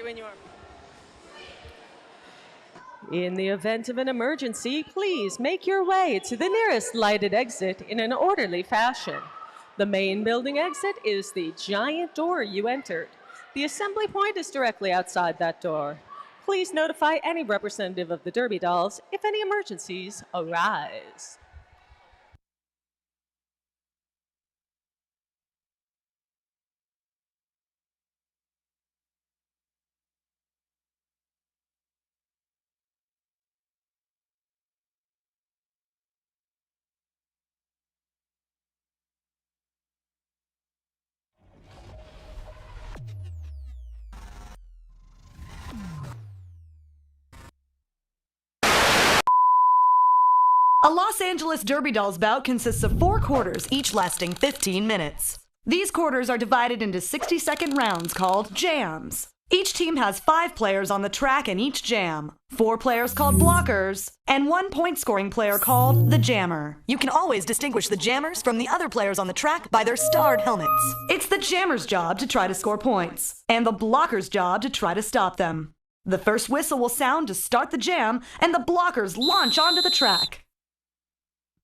when you are. In the event of an emergency, please make your way to the nearest lighted exit in an orderly fashion. The main building exit is the giant door you entered. The assembly point is directly outside that door. Please notify any representative of the Derby Dolls if any emergencies arise. A Los Angeles Derby Dolls bout consists of 4 quarters, each lasting 15 minutes. These quarters are divided into 60-second rounds called jams. Each team has 5 players on the track in each jam, 4 players called blockers, and 1 point-scoring player called the jammer. You can always distinguish the jammers from the other players on the track by their starred helmets. It's the jammer's job to try to score points, and the blocker's job to try to stop them. The first whistle will sound to start the jam, and the blockers launch onto the track.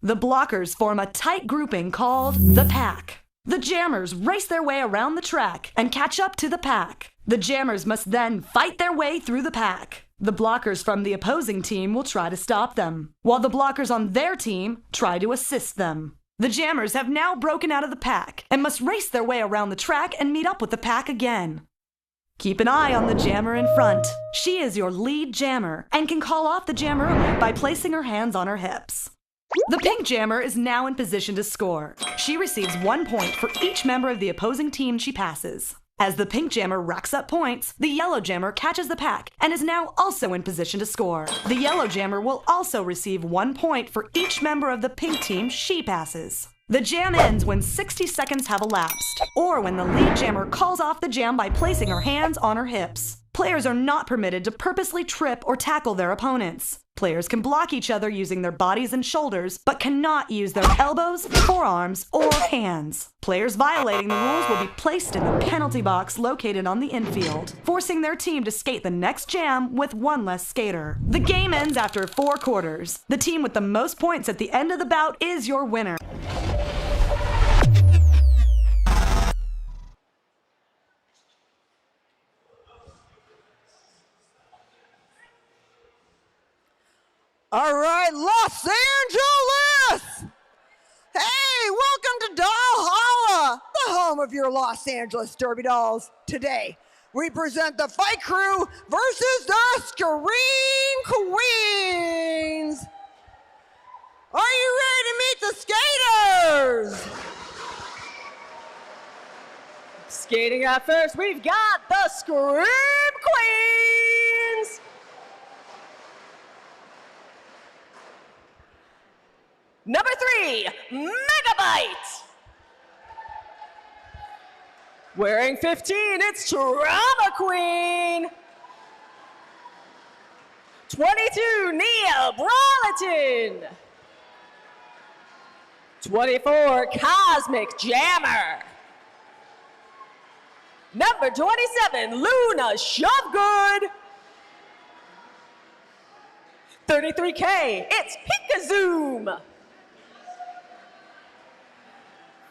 The blockers form a tight grouping called the pack. The jammers race their way around the track and catch up to the pack. The jammers must then fight their way through the pack. The blockers from the opposing team will try to stop them, while the blockers on their team try to assist them. The jammers have now broken out of the pack and must race their way around the track and meet up with the pack again. Keep an eye on the jammer in front. She is your lead jammer and can call off the jammer by placing her hands on her hips. The pink jammer is now in position to score. She receives 1 point for each member of the opposing team she passes. As the pink jammer racks up points, the yellow jammer catches the pack and is now also in position to score. The yellow jammer will also receive 1 point for each member of the pink team she passes. The jam ends when 60 seconds have elapsed, or when the lead jammer calls off the jam by placing her hands on her hips. Players are not permitted to purposely trip or tackle their opponents. Players can block each other using their bodies and shoulders, but cannot use their elbows, forearms, or hands. Players violating the rules will be placed in the penalty box located on the infield, forcing their team to skate the next jam with 1 less skater. The game ends after 4 quarters. The team with the most points at the end of the bout is your winner. All right, Los Angeles! Hey, welcome to Doll Holla, the home of your Los Angeles Derby Dolls. Today, we present the Fight Crew versus the Scream Queens. Are you ready to meet the skaters? Skating out first, we've got the Scream Queens! Number 3, Megabyte. Wearing 15, it's Trauma Queen. 22, Neil Broliton. 24, Cosmic Jammer. Number 27, Luna Shovegood. 33K, it's Pikazoom.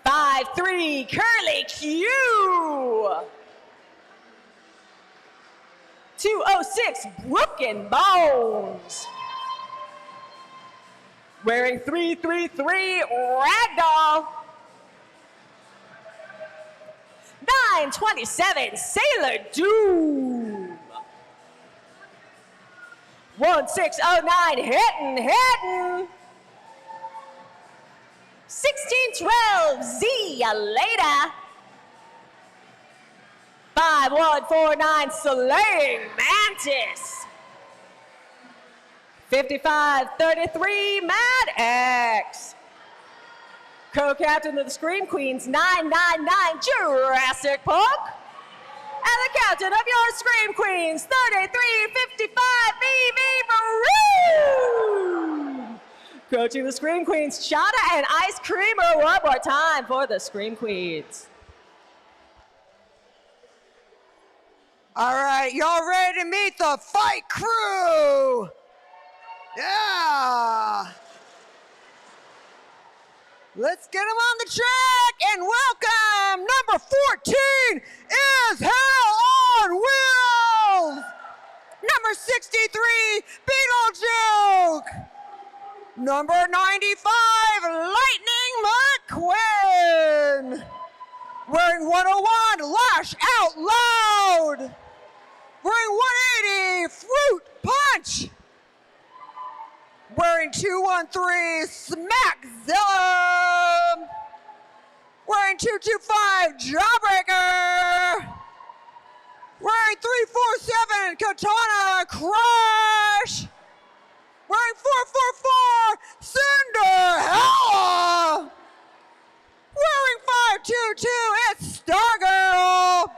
5'3", Curly Q. 206, Broken Bones. Wearing 333, Ragdoll. 927, Sailor Doom. 1609, Hittin'. 1612, See Ya Later. 5149, Slaying Mantis. 5533, Mad X. Co-captain of the Scream Queens, 999, Jurassic Park. And the captain of your Scream Queens, 3355, Vivi Maroon. Coaching the Scream Queens, Shauna and Ice Creamer. One more time for the Scream Queens. All right, y'all ready to meet the fight crew? Yeah. Let's get them on the track and welcome number 14 is Hell on Wheels. Number 63, Beetlejuice. Number 95, Lightning McQueen. Wearing 101, Lash Out Loud. Wearing 180, Fruit Punch. Wearing 213, Smackzilla. Wearing 225, Jawbreaker. Wearing 347, Katana Crush. Wearing 444, Cinderella. Wearing 522, it's Stargirl.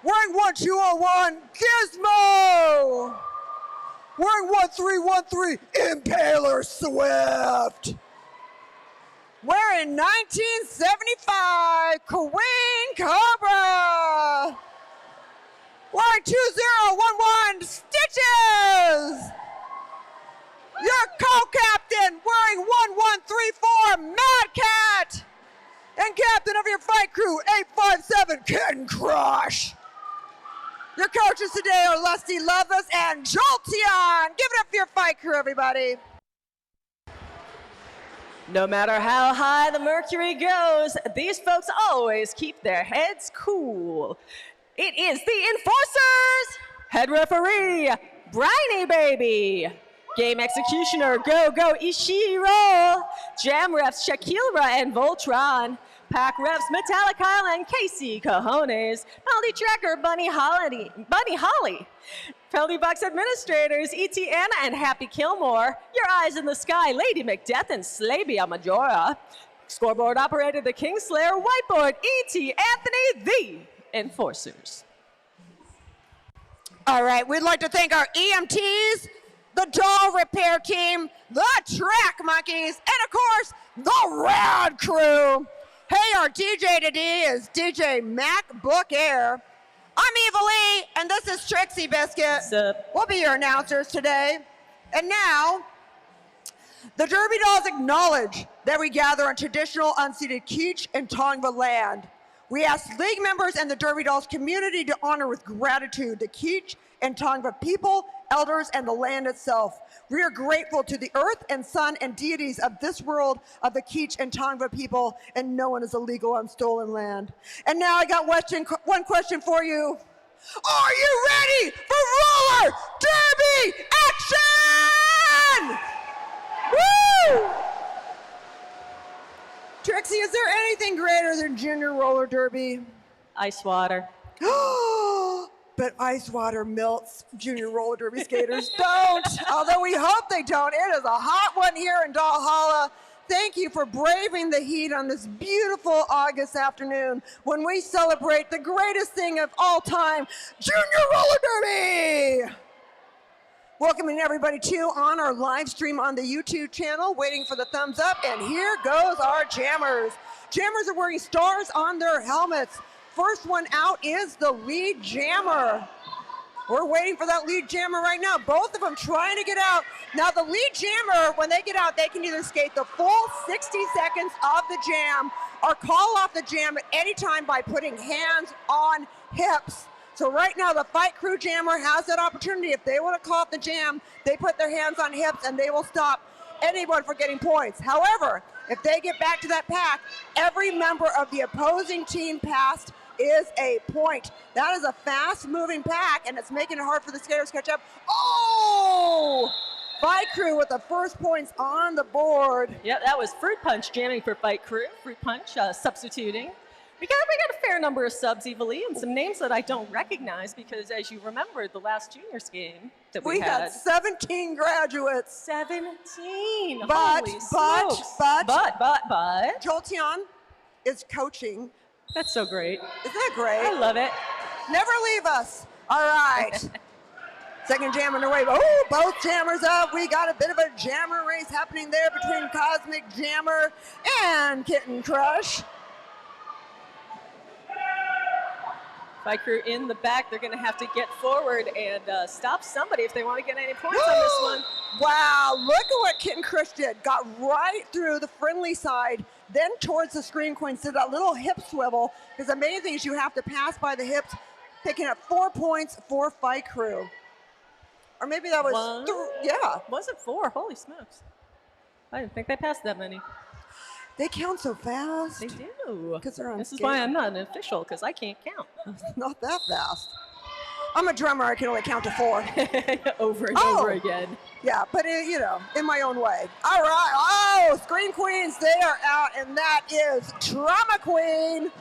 Wearing 1201, Gizmo. Wearing 1313, Impaler Swift. Wearing 1975, Queen Cobra. Wearing 2011, Stitches. Your co-captain wearing 1134, Mad Cat. And captain of your fight crew, 857, Kitten Crush. Your coaches today are Lusty Loveless and Jolteon. Give it up for your fight crew, everybody. No matter how high the mercury goes, these folks always keep their heads cool. It is the Enforcers! Head referee, Briny Baby. Game executioner, Go Ishiro. Jam refs, Shakira and Voltron. Pack refs, Metallic Kyle and Casey Cajones. Penalty tracker, Bunny Holly. Penalty box administrators, E.T. Anna and Happy Kilmore. Your eyes in the sky, Lady Macbeth and Slavia Majora. Scoreboard operator, the Kingslayer. Whiteboard, E.T. Anthony, the Enforcers. All right, we'd like to thank our EMTs, the doll repair team, the track monkeys, and of course, the rad crew. Hey, our DJ today is DJ MacBook Air. I'm Eva Lee, and this is Trixie Biscuit. Sup? We'll be your announcers today. And now, the Derby Dolls acknowledge that we gather on traditional unceded Kizh and Tongva land. We ask league members and the Derby Dolls community to honor with gratitude the Kizh and Tongva people, elders, and the land itself. We are grateful to the earth and sun and deities of this world of the Kizh and Tongva people, and no one is illegal on stolen land. And now I got one question for you. Are you ready for roller derby action? Woo! Trixie, is there anything greater than junior roller derby? Ice water. But ice water melts junior roller derby skaters don't. Although we hope they don't. It is a hot one here in Valhalla. Thank you for braving the heat on this beautiful August afternoon when we celebrate the greatest thing of all time, junior roller derby. Welcoming everybody too on our live stream on the YouTube channel, waiting for the thumbs up, and here goes our jammers. Jammers are wearing stars on their helmets. First one out is the lead jammer. We're waiting for that lead jammer right now. Both of them trying to get out. Now the lead jammer, when they get out, they can either skate the full 60 seconds of the jam or call off the jam at any time by putting hands on hips. So right now the fight crew jammer has that opportunity. If they want to call off the jam, they put their hands on hips and they will stop anyone from getting points. However, if they get back to that pack, every member of the opposing team passed is a point. That is a fast-moving pack, and it's making it hard for the skaters to catch up. Oh! Fight crew with the first points on the board. Yeah, that was Fruit Punch jamming for Fight Crew. Fruit Punch substituting. We got a fair number of subs, Eva Lee, and some names that I don't recognize because, as you remember, the last juniors game that we had. 17 graduates. 17. But But. Jolteon is coaching. That's so great. Isn't that great? I love it. Never leave us. All right. Second jam underway. Oh, both jammers up. We got a bit of a jammer race happening there between Cosmic Jammer and Kitten Crush. Fight Crew in the back. They're going to have to get forward and stop somebody if they want to get any points on this one. Wow, look at what Kit and Chris did. Got right through the friendly side, then towards the Scream Queens, did that little hip swivel. Because the main thing is you have to pass by the hips, picking up 4 points for Fight Crew. Or maybe that was, yeah. Was it 4? Holy smokes. I didn't think they passed that many. They count so fast. They do. Because they're on This is skate. why I'm not an official, because I can't count. Not that fast. I'm a drummer, I can only count to 4. Over and over again. Yeah, but you know, in my own way. All right, oh, Scream Queens, they are out, and that is Trauma Queen.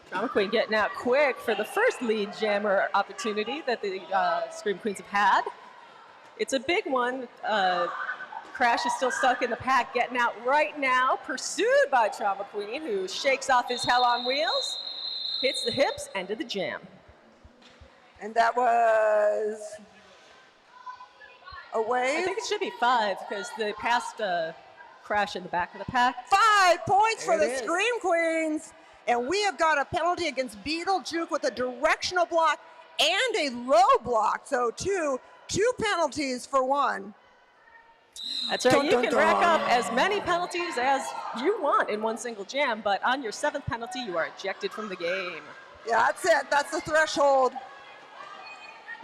Trauma Queen getting out quick for the first lead jammer opportunity that the Scream Queens have had. It's a big one. Crash is still stuck in the pack, getting out right now, pursued by Trauma Queen, who shakes off his Hell on Wheels, hits the hips, end of the jam. And that was a wave? I think it should be 5 because they passed Crash in the back of the pack. 5 points for the is. Scream Queens. And we have got a penalty against Beetle Juke with a directional block and a low block. So two penalties for 1. That's right. You can rack up as many penalties as you want in one single jam, but on your 7th penalty, you are ejected from the game. Yeah, that's it. That's the threshold.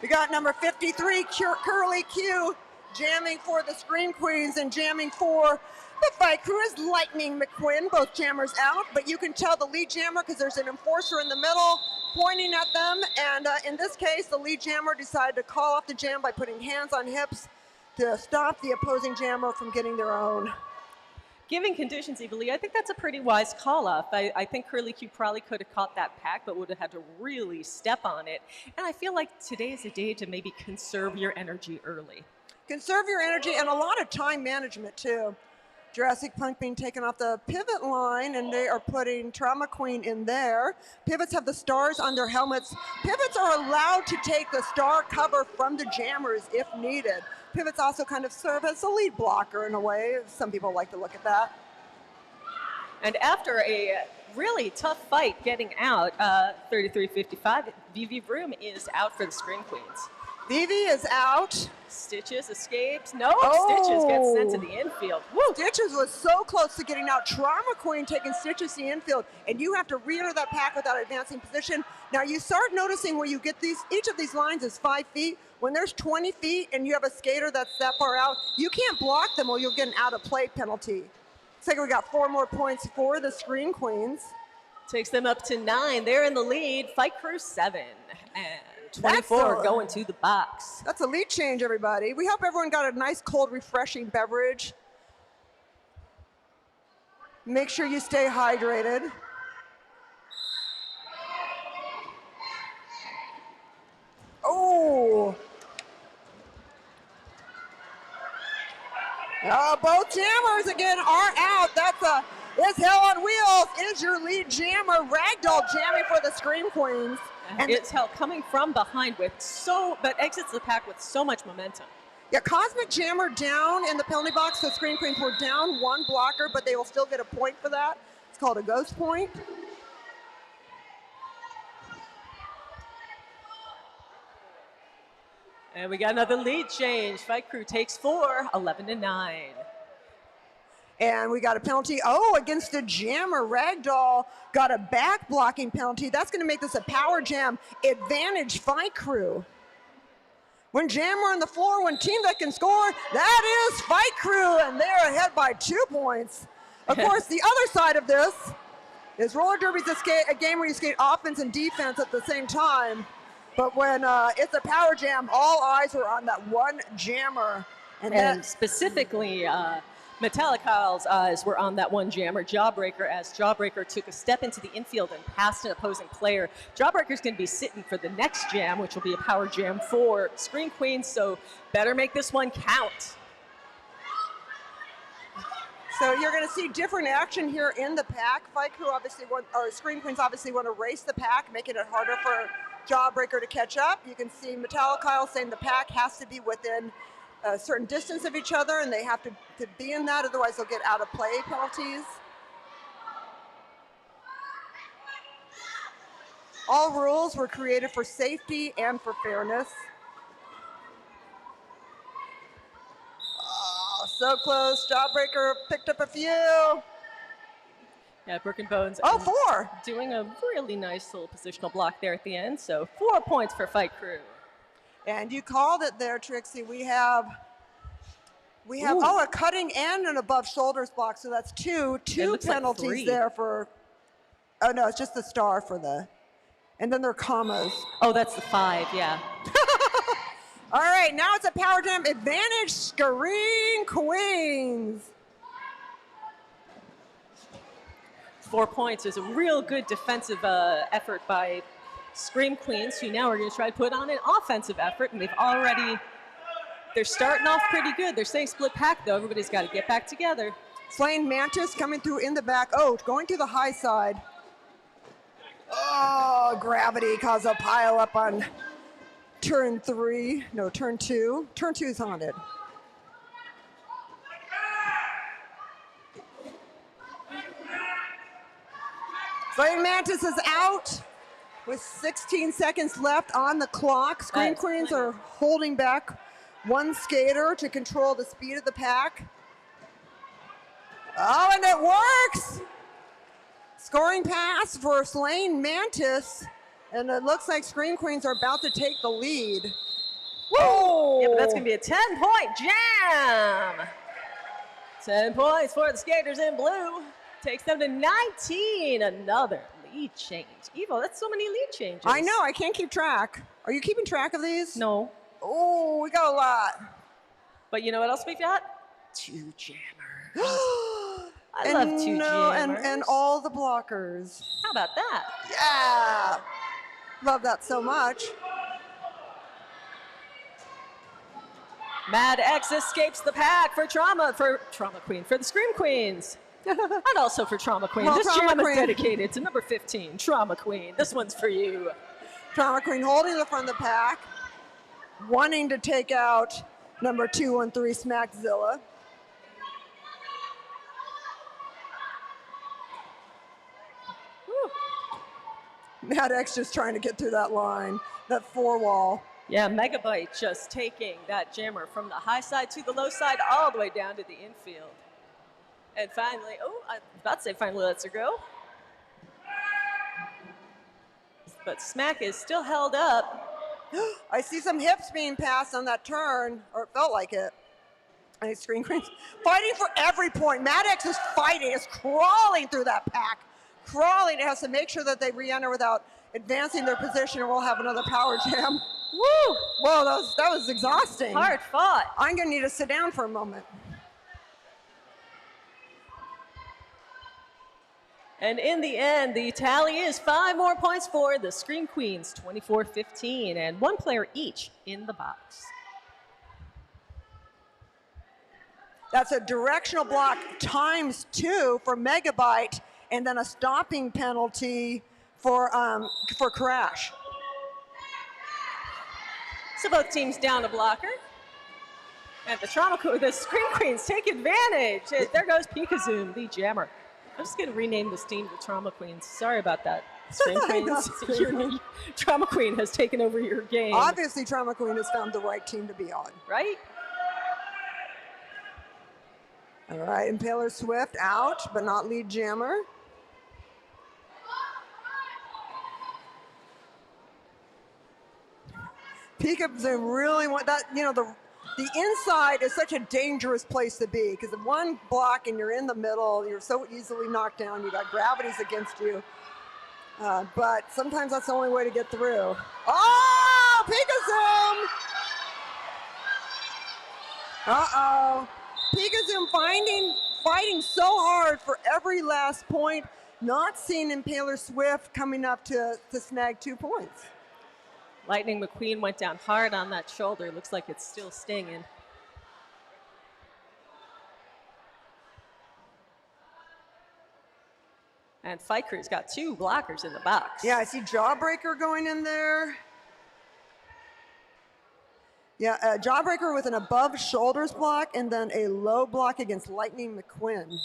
We got number 53, Curly Q, jamming for the Scream Queens, and jamming for the Fight Crew is Lightning McQuinn, both jammers out, but you can tell the lead jammer because there's an enforcer in the middle pointing at them, and in this case, the lead jammer decided to call off the jam by putting hands on hips to stop the opposing jammer from getting their own. Given conditions, Evilly, I think that's a pretty wise call-off. I think Curly Q probably could have caught that pack, but would have had to really step on it. And I feel like today is a day to maybe conserve your energy early. Conserve your energy and a lot of time management, too. Jurassic Punk being taken off the pivot line, and they are putting Trauma Queen in there. Pivots have the stars on their helmets. Pivots are allowed to take the star cover from the jammers if needed. Pivots also kind of serve as a lead blocker in a way. Some people like to look at that. And after a really tough fight getting out, 33-55, Vivi Vroom is out for the Scream Queens. Vivi is out. Stitches escapes. No, Stitches gets sent to the infield. Woo. Stitches was so close to getting out. Trauma Queen taking Stitches to the infield, and you have to re-enter that pack without advancing position. Now you start noticing where you get these, each of these lines is 5 feet. When there's 20 feet and you have a skater that's that far out, you can't block them or you'll get an out of play penalty. Looks like we got 4 more points for the Scream Queens. Takes them up to 9. They're in the lead. Fight Crew 7 and 24 going to the box. That's a lead change, everybody. We hope everyone got a nice, cold, refreshing beverage. Make sure you stay hydrated. Oh. Both jammers again are out. It's Hell on Wheels is your lead jammer. Ragdoll jamming for the Scream Queens. And it's Hell coming from behind but exits the pack with so much momentum. Yeah, Cosmic Jammer down in the penalty box, so Scream Queens were down 1 blocker, but they will still get a point for that. It's called a ghost point. And we got another lead change. Fight Crew takes 4, 11-9. And we got a penalty, against the jammer. Ragdoll got a back blocking penalty. That's gonna make this a power jam. Advantage Fight Crew. When jammer on the floor, when team that can score, that is Fight Crew, and they're ahead by 2 points. Of course, the other side of this is roller derby's a game where you skate offense and defense at the same time. But when it's a power jam, all eyes are on that one jammer. And specifically, Metallical's eyes were on that one jammer, Jawbreaker, as Jawbreaker took a step into the infield and passed an opposing player. Jawbreaker's going to be sitting for the next jam, which will be a power jam for Scream Queens, so better make this one count. So you're going to see different action here in the pack. Fight Crew Scream Queens obviously want to race the pack, making it harder for Jawbreaker to catch up. You can see Metallical saying the pack has to be within a certain distance of each other, and they have to be in that, otherwise they'll get out of play penalties. All rules were created for safety and for fairness. Oh, so close. Jawbreaker picked up a few. Yeah, Broken Bones. Oh, 4. Doing a really nice little positional block there at the end. So 4 points for Fight Crew. And you called it there, Trixie. We have Ooh. a cutting and an above shoulders block. So that's two penalties like 3. there for. Oh no, it's just the star for the. And then there are commas. Oh, that's the 5. Yeah. All right, now it's a power jam advantage. Screen Queens. 4 points is a real good defensive effort by Scream Queens, who now are going to try to put on an offensive effort, and they're starting off pretty good. They're saying split pack, though. Everybody's got to get back together. Slaying Mantis coming through in the back. Oh, going to the high side. Oh, gravity caused a pile up on turn 3. No, turn 2. Turn 2 is haunted. Slaying Mantis is out with 16 seconds left on the clock. Scream Queens are holding back one skater to control the speed of the pack. Oh, and it works! Scoring pass for Slaying Mantis, and it looks like Scream Queens are about to take the lead. Whoa! Yeah, but that's going to be a 10-point jam. 10 points for the skaters in blue. Takes them to 19. Another lead change. Evo, that's so many lead changes. I know, I can't keep track. Are you keeping track of these? No. Oh, we got a lot. But you know what else we got? 2 jammers. I love 2 jammers. And all the blockers. How about that? Yeah! Love that so much. Mad X escapes the pack for Trauma Queen, for the Scream Queens. And also for Trauma Queen. Well, this Trauma jam Queen. is dedicated to number 15, Trauma Queen. This one's for you. Trauma Queen holding the front of the pack, wanting to take out number 213 Smackzilla. Mad X just trying to get through that line, that 4 wall. Yeah, Megabyte just taking that jammer from the high side to the low side all the way down to the infield. And finally, I was about to say finally lets her go. But Smack is still held up. I see some hips being passed on that turn, or it felt like it. And Screen Queens fighting for every point. Mad X is fighting, is crawling through that pack. Crawling, it has to make sure that they re-enter without advancing their position, or we'll have another power jam. Woo! Whoa, that was exhausting. Hard fought. I'm gonna need to sit down for a moment. And in the end, the tally is 5 more points for the Scream Queens, 24-15, and 1 player each in the box. That's a directional block times 2 for Megabyte, and then a stopping penalty for Crash. So both teams down a blocker. And the Scream Queens take advantage. There goes Pikazoom, the jammer. I'm just going to rename this team the Trauma Queens. Sorry about that, Scream Queens. Your Trauma Queen has taken over your game. Obviously, Trauma Queen has found the right team to be on. Right? All right, Impaler Swift out, but not lead jammer. Pikazoom really want that, the inside is such a dangerous place to be, because if one block and you're in the middle, you're so easily knocked down. You got gravities against you. But sometimes that's the only way to get through. Oh, Pikazoom! Uh-oh. Pikazoom fighting so hard for every last point, not seeing Impaler Swift coming up to snag 2 points. Lightning McQueen went down hard on that shoulder. Looks like it's still stinging. And Fight Crew's got 2 blockers in the box. Yeah, I see Jawbreaker going in there. Yeah, Jawbreaker with an above shoulders block and then a low block against Lightning McQueen.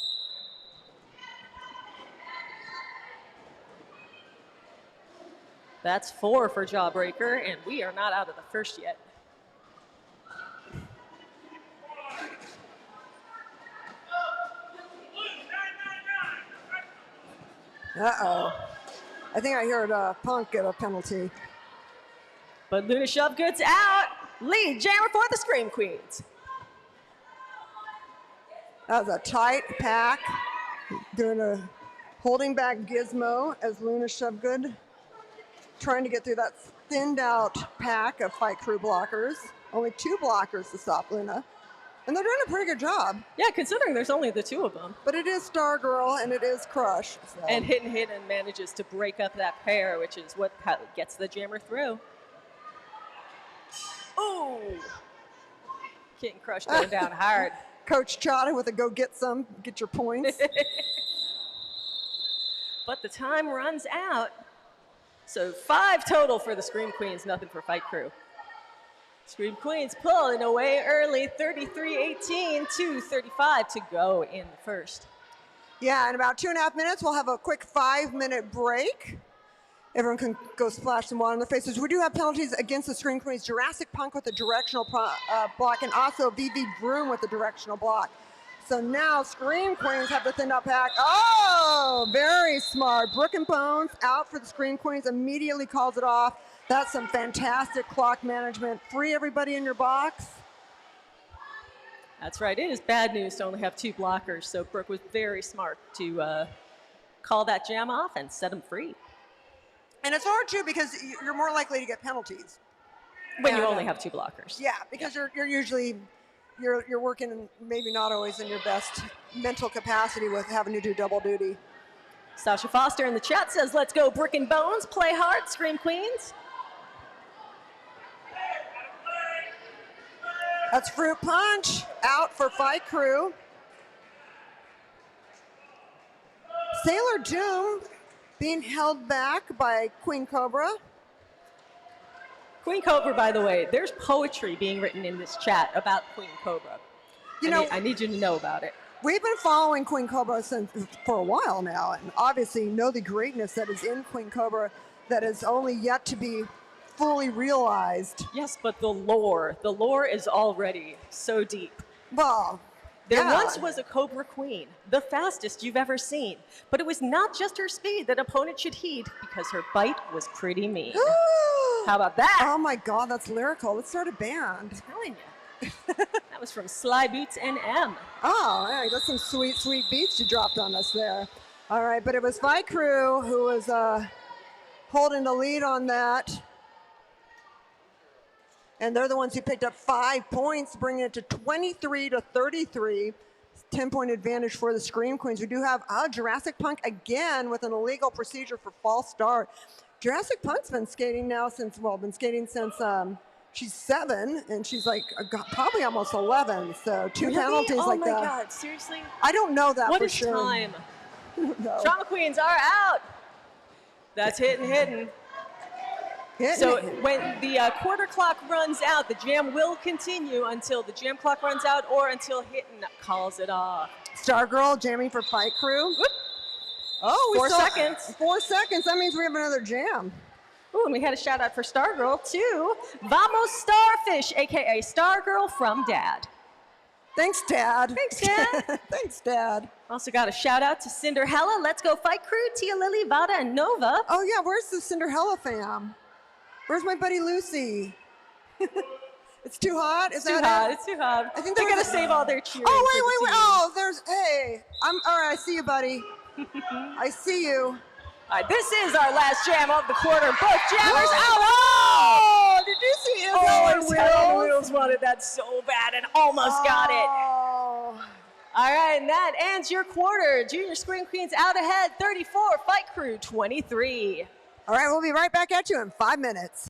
That's 4 for Jawbreaker, and we are not out of the first yet. Uh-oh. I think I heard Punk get a penalty. But Luna Shovegood's out. Lead jammer for the Scream Queens. That was a tight pack. Doing a holding back Gizmo as Luna Shovegood trying to get through that thinned out pack of Fight Crew blockers. Only 2 blockers to stop Luna. And they're doing a pretty good job. Yeah, considering there's only the 2 of them. But it is Stargirl and it is Crush. So. And Hidden manages to break up that pair, which is what gets the jammer through. Ooh! Kit and Crush going down hard. Coach Chada with a go get your points. But the time runs out. So 5 total for the Scream Queens, nothing for Fight Crew. Scream Queens pulling away early, 33-18, 2:35 to go in the first. Yeah, in about 2.5 minutes, we'll have a quick 5-minute break. Everyone can go splash some water on their faces. We do have penalties against the Scream Queens. Jurassic Punk with a directional block, and also VV Broom with a directional block. So now Scream Queens have the thinned out pack. Oh, very smart. Brook and Bones out for the Scream Queens, immediately calls it off. That's some fantastic clock management. Free everybody in your box. That's right. It is bad news to only have 2 blockers, so Brooke was very smart to call that jam off and set them free. And it's hard, too, because you're more likely to get penalties. When you only have 2 blockers. Yeah, because you're usually, you're working maybe not always in your best mental capacity with having to do double duty. Sasha Foster in the chat says, let's go Brick and Bones, play hard, Scream Queens. That's Fruit Punch out for Fight Crew. Sailor Doom being held back by Queen Cobra. Queen Cobra, by the way, there's poetry being written in this chat about Queen Cobra. I need you to know about it. We've been following Queen Cobra for a while now, and obviously know the greatness that is in Queen Cobra that is only yet to be fully realized. Yes, but the lore is already so deep. Well, there once was a Cobra Queen, the fastest you've ever seen, but it was not just her speed that opponents should heed, because her bite was pretty mean. How about that? Oh my God, that's lyrical. Let's start a band. I'm telling you. That was from Sly Boots and M. Oh, yeah, that's some sweet, sweet beats you dropped on us there. All right, but it was Fight Crew who was holding the lead on that. And they're the ones who picked up 5 points, bringing it to 23-33. 10-point advantage for the Scream Queens. We do have Jurassic Punk again with an illegal procedure for false start. Jurassic Punk's been skating now since she's 7, and she's like probably almost 11. So 2 penalties like that. Oh my God, seriously? I don't know that what for is sure. time? No. Trauma Queens are out. That's hidden. So when the quarter clock runs out, the jam will continue until the jam clock runs out or until Hidden calls it off. Stargirl jamming for Fight Crew. Whoop. Oh, 4 seconds. 4 seconds. That means we have another jam. Ooh, and we had a shout out for Stargirl too. Vamos Starfish, aka Stargirl from Dad. Thanks, Dad. Thanks, Dad. Thanks, Dad. Also got a shout out to Cinderella, Let's Go Fight Crew, Tia Lily, Vada, and Nova. Oh yeah, where's the Cinderella fam? Where's my buddy Lucy? It's too hot? It's too hot. I think they're going to save all their cheering. Oh, wait. Oh, hey. All right, I see you, buddy. I see you. All right, this is our last jam of the quarter. Both jammers out. Oh! Did you see Hell on Wheels wanted that so bad and almost got it. All right, and that ends your quarter. Junior Scream Queens out ahead, 34. Fight Crew, 23. All right, we'll be right back at you in 5 minutes.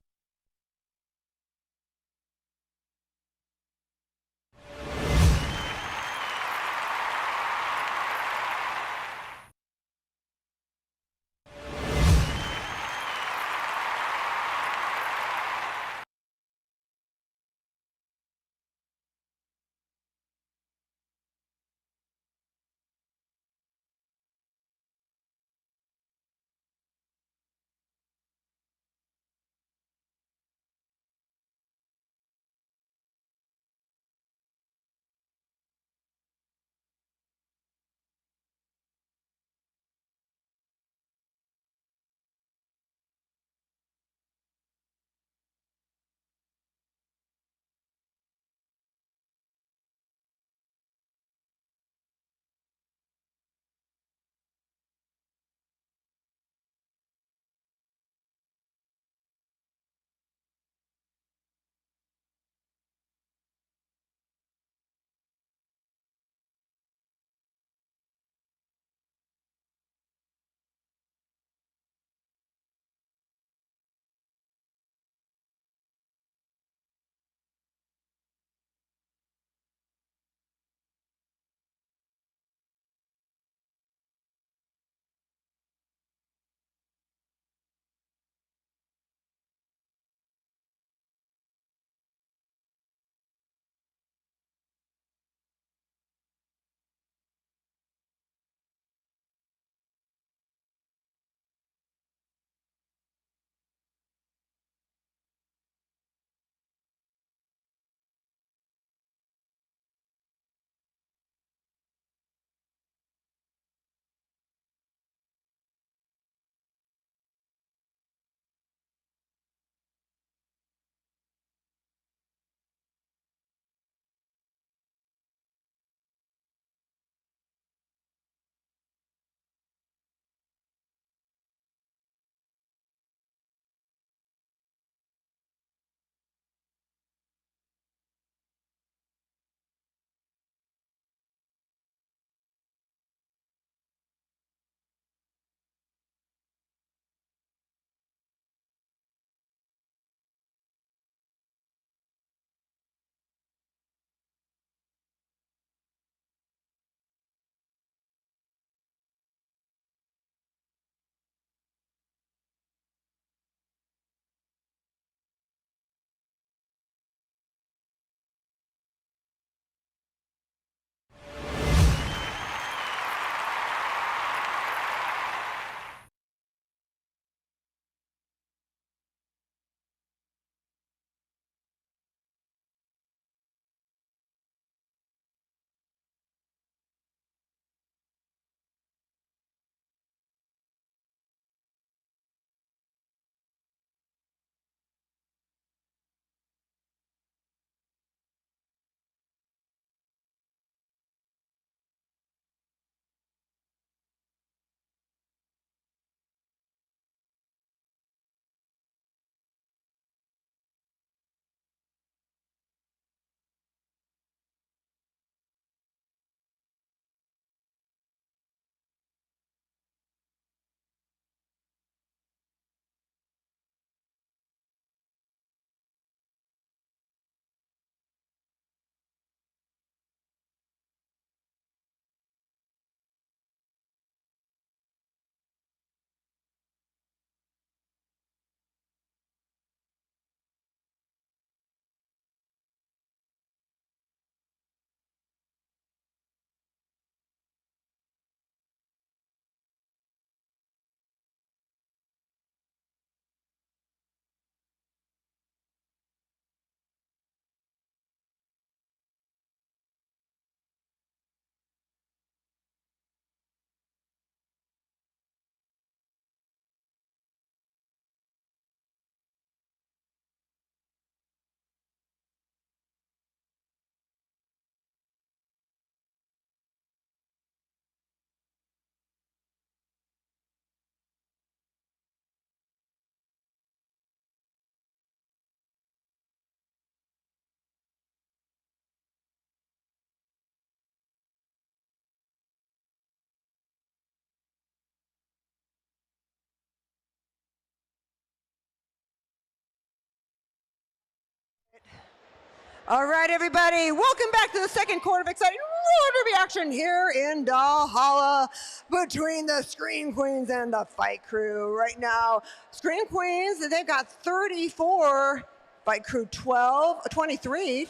All right, everybody, welcome back to the second quarter of exciting roller derby action here in Valhalla between the Scream Queens and the Fight Crew. Right now, Scream Queens, they've got 34, Fight Crew 23,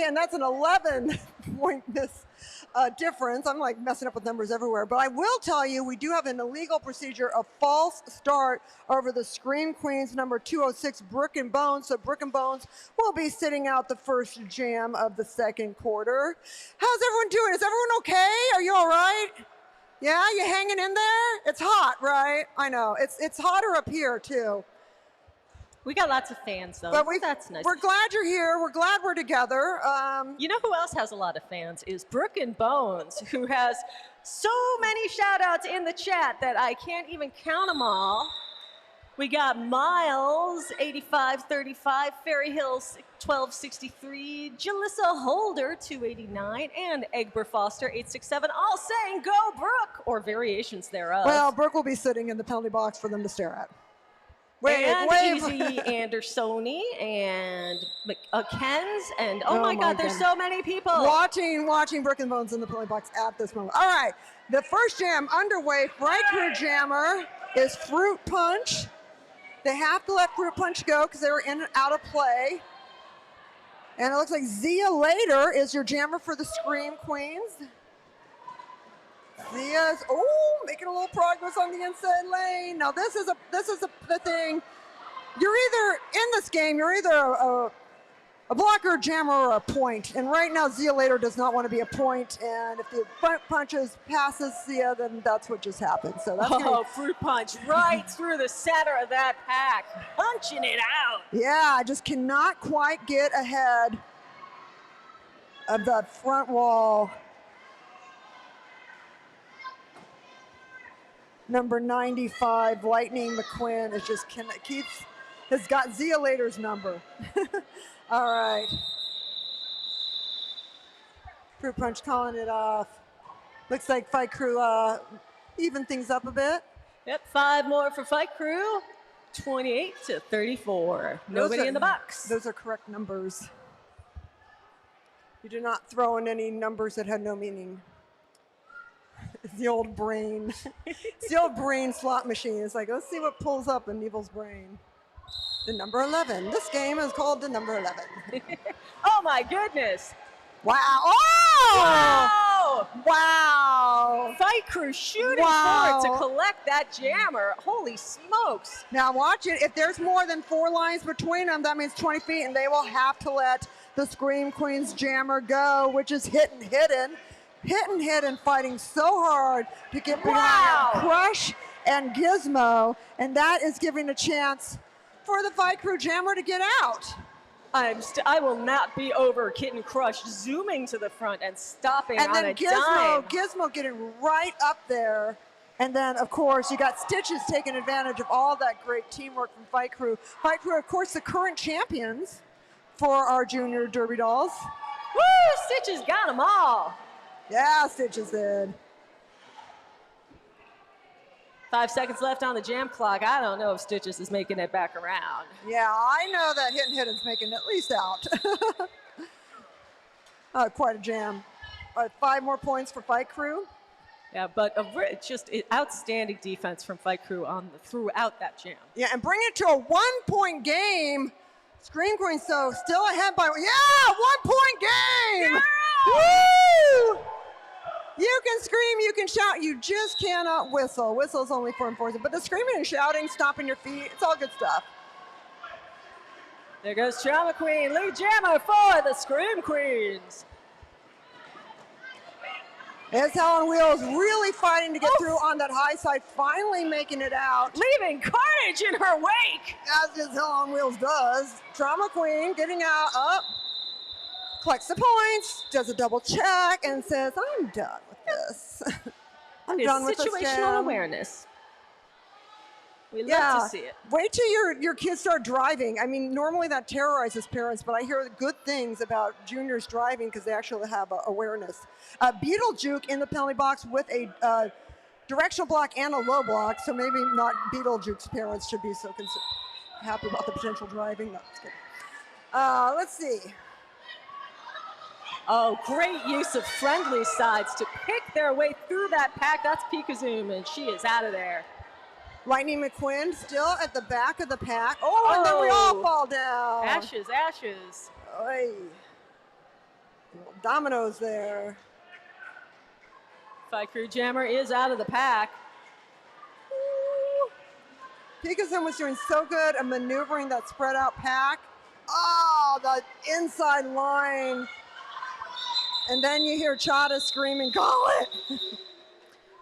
and that's an 11-point difference. I'm like messing up with numbers everywhere, but I will tell you we do have an illegal procedure of false start over the Scream Queens number 206 Brick and Bones. So Brick and Bones will be sitting out the first jam of the second quarter. How's everyone doing? Is everyone okay? Are you all right? Yeah, you hanging in there? It's hot, right? I know. It's hotter up here too. We got lots of fans, though. But that's nice. We're glad you're here. We're glad we're together. You know who else has a lot of fans is Brick and Bones, who has so many shout-outs in the chat that I can't even count them all. We got Miles, 8535, Fairy Hills, 1263, Jalissa Holder, 289, and Egbert Foster, 867, all saying go Brooke, or variations thereof. Well, Brooke will be sitting in the penalty box for them to stare at. Easy Andersoni and Kens and oh my God, there's so many people watching Brick and Bones in the penalty box at this moment. All right, the first jam underway. Fight Crew jammer is Fruit Punch. They have to let Fruit Punch go because they were in and out of play. And it looks like Zia Later is your jammer for the Scream Queens. Zia's making a little progress on the inside lane. Now this is the thing. You're either in this game, you're either a blocker, jammer, or a point. And right now Zia Later does not want to be a point. And if the front punches passes Zia, then that's what just happened. So that's Fruit Punch right through the center of that pack, punching it out. Yeah, I just cannot quite get ahead of the front wall. Number 95, Lightning McQuinn, is just has got Zia Later's number. All right. Fruit Punch calling it off. Looks like Fight Crew even things up a bit. Yep, 5 more for Fight Crew, 28-34. Nobody in the box. Those are correct numbers. You did not throw in any numbers that had no meaning. It's the old brain. It's the old brain slot machine. It's like, let's see what pulls up in Neville's brain. The number 11. This game is called the number 11. Oh my goodness. Wow. Oh! Wow! Wow. Fight Crew shooting for it to collect that jammer. Holy smokes. Now watch it. If there's more than 4 lines between them, that means 20 feet, and they will have to let the Scream Queens jammer go, which is hidden, fighting so hard to get behind Crush and Gizmo, and that is giving a chance for the Fight Crew jammer to get out. I will not be over Kitten Crush zooming to the front and stopping on a dime. Gizmo getting right up there. And then, of course, you got Stitches taking advantage of all that great teamwork from Fight Crew. Fight Crew, of course, the current champions for our junior Derby dolls. Woo! Stitches got them all. Yeah, Stitches did. 5 seconds left on the jam clock. I don't know if Stitches is making it back around. Yeah, I know that Hidden's making it at least out. Quite a jam. 5 more points for Fight Crew. Yeah, but just outstanding defense from Fight Crew throughout that jam. Yeah, and bring it to a 1-point game. Scream Queen, so still ahead by, 1-point game! Yeah! Woo! You can scream, you can shout, you just cannot whistle. Whistle's only for enforcement, but the screaming and shouting, stomping your feet, it's all good stuff. There goes Trauma Queen, lead jammer for the Scream Queens. As Helen Wheels really fighting to get through on that high side, finally making it out. Leaving carnage in her wake. As Helen Wheels does. Trauma Queen getting out, up, collects the points, does a double check, and says, I'm done with this. I'm done with this situational awareness. We love to see it. Wait till your kids start driving. I mean, normally that terrorizes parents, but I hear good things about juniors driving because they actually have awareness. Beetlejuke in the penalty box with a directional block and a low block, so maybe not Beetlejuke's parents should be so happy about the potential driving. No, just kidding. Let's see. Oh, great use of friendly sides to pick their way through that pack. That's Pikazoom, and she is out of there. Lightning McQueen still at the back of the pack. Oh, and then we all Oh. fall down. Ashes, ashes. Oy. Dominoes there. Fight Crew Jammer is out of the pack. Pikazoom was doing so good at maneuvering that spread out pack. Oh, the inside line. And then you hear Chada screaming, call it!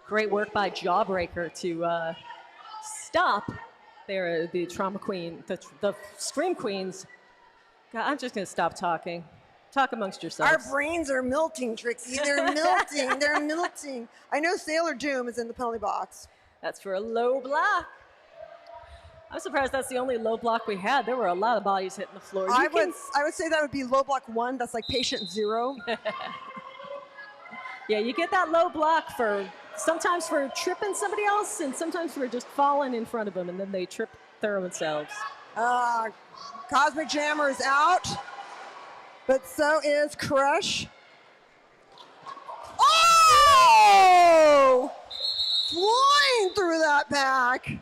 Great work by Jawbreaker to stop the Trauma Queen, the Scream Queens. God, I'm just going to stop talking. Talk amongst yourselves. Our brains are melting, Trixie. They're melting. They're melting. I know Sailor Doom is in the penalty box. That's for a low block. I'm surprised that's the only low block we had. There were a lot of bodies hitting the floor. I would say that would be low block 1. That's like patient 0. Yeah, you get that low block sometimes for tripping somebody else and sometimes for just falling in front of them and then they trip themselves. Cosmic Jammer is out, but so is Crush. Oh! Flying through that pack.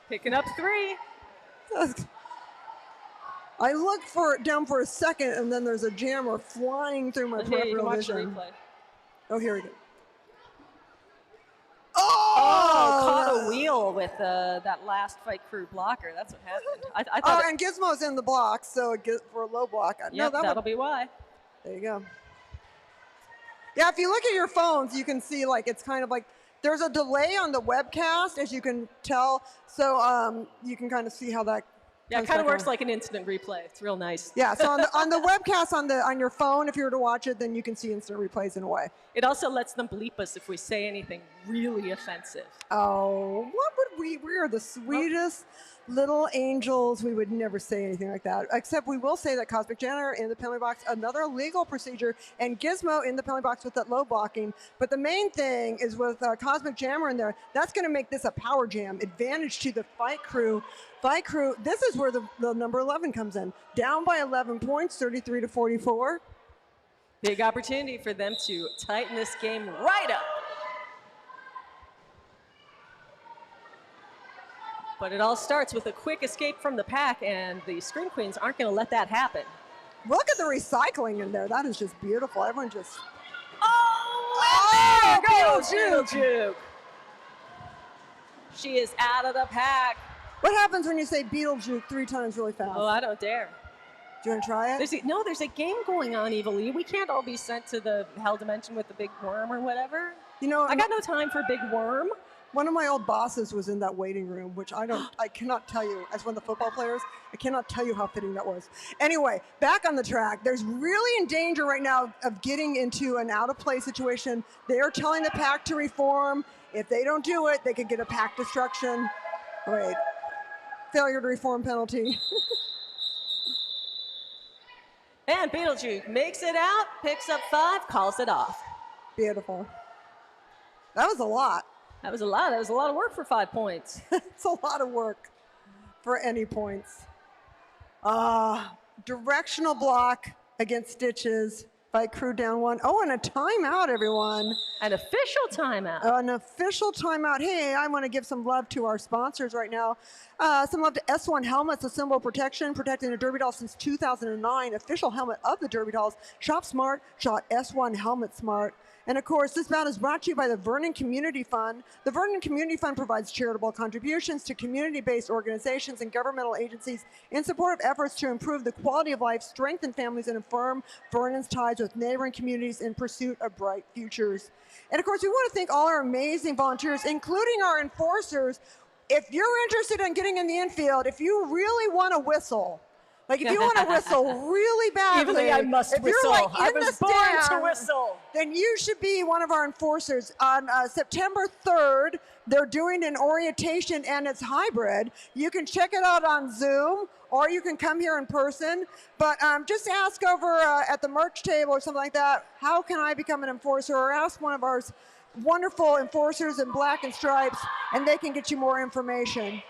Picking up 3. I looked down for a second, and then there's a jammer flying through my You can peripheral watch the vision. replay. Oh, here we go. Oh, caught a wheel with that last Fight Crew blocker. That's what happened. I thought and Gizmo's in the block, so for a low block. Yep, that'll be why. There you go. Yeah, if you look at your phones, you can see like it's kind of like there's a delay on the webcast, as you can tell. So you can kind of see how that. Yeah, it kind of works like an instant replay. It's real nice. Yeah, so on the webcast on your phone, if you were to watch it, then you can see instant replays in a way. It also lets them bleep us if we say anything really offensive. Oh, what would we? We are the sweetest little angels. We would never say anything like that. Except we will say that Cosmic Jammer in the penalty box, another legal procedure, and Gizmo in the penalty box with that low blocking. But the main thing is with Cosmic Jammer in there, that's going to make this a power jam. Advantage to the Fight Crew. Fight Crew, this is where the number 11 comes in. Down by 11 points, 33-44. Big opportunity for them to tighten this game right up. But it all starts with a quick escape from the pack, and the Scream Queens aren't going to let that happen. Look at the recycling in there. That is just beautiful. Everyone just... Oh, there goes Beetlejuice. Beetlejuice. She is out of the pack. What happens when you say Beetlejuice 3 times really fast? Oh, I don't dare. Do you want to try it? There's a game going on, Evil E. We can't all be sent to the hell dimension with the big worm or whatever. You know, I got no time for big worm. one of my old bosses was in that waiting room, which I cannot tell you, as one of the football players, I cannot tell you how fitting that was. Anyway, back on the track, there's really in danger right now of getting into an out-of-play situation. They are telling the pack to reform. If they don't do it, they could get a pack destruction. Wait, failure to reform penalty. And Beetlejuice makes it out, picks up 5, calls it off. Beautiful. That was a lot. That was a lot. That was a lot of work for 5 points. It's a lot of work for any points. Directional block against Stitches. Fight Crew down 1. Oh, and a timeout, everyone. An official timeout. An official timeout. Hey, I want to give some love to our sponsors right now. Some love to S1 Helmets, a symbol of protection, protecting the Derby Dolls since 2009. Official helmet of the Derby Dolls. Shop smart, shop S1 Helmet smart. And of course, this bout is brought to you by the Vernon Community Fund. The Vernon Community Fund provides charitable contributions to community-based organizations and governmental agencies in support of efforts to improve the quality of life, strengthen families, and affirm Vernon's ties with neighboring communities in pursuit of bright futures. And of course, we want to thank all our amazing volunteers, including our enforcers. If you're interested in getting in the infield, if you really want to whistle, like if you want to whistle really badly, I must if whistle. you're like I in was the born to stand, whistle. then you should be one of our enforcers. On September 3rd, they're doing an orientation, and it's hybrid. You can check it out on Zoom, or you can come here in person. But just ask over at the merch table or something like that, how can I become an enforcer? Or ask one of our wonderful enforcers in black and stripes, and they can get you more information.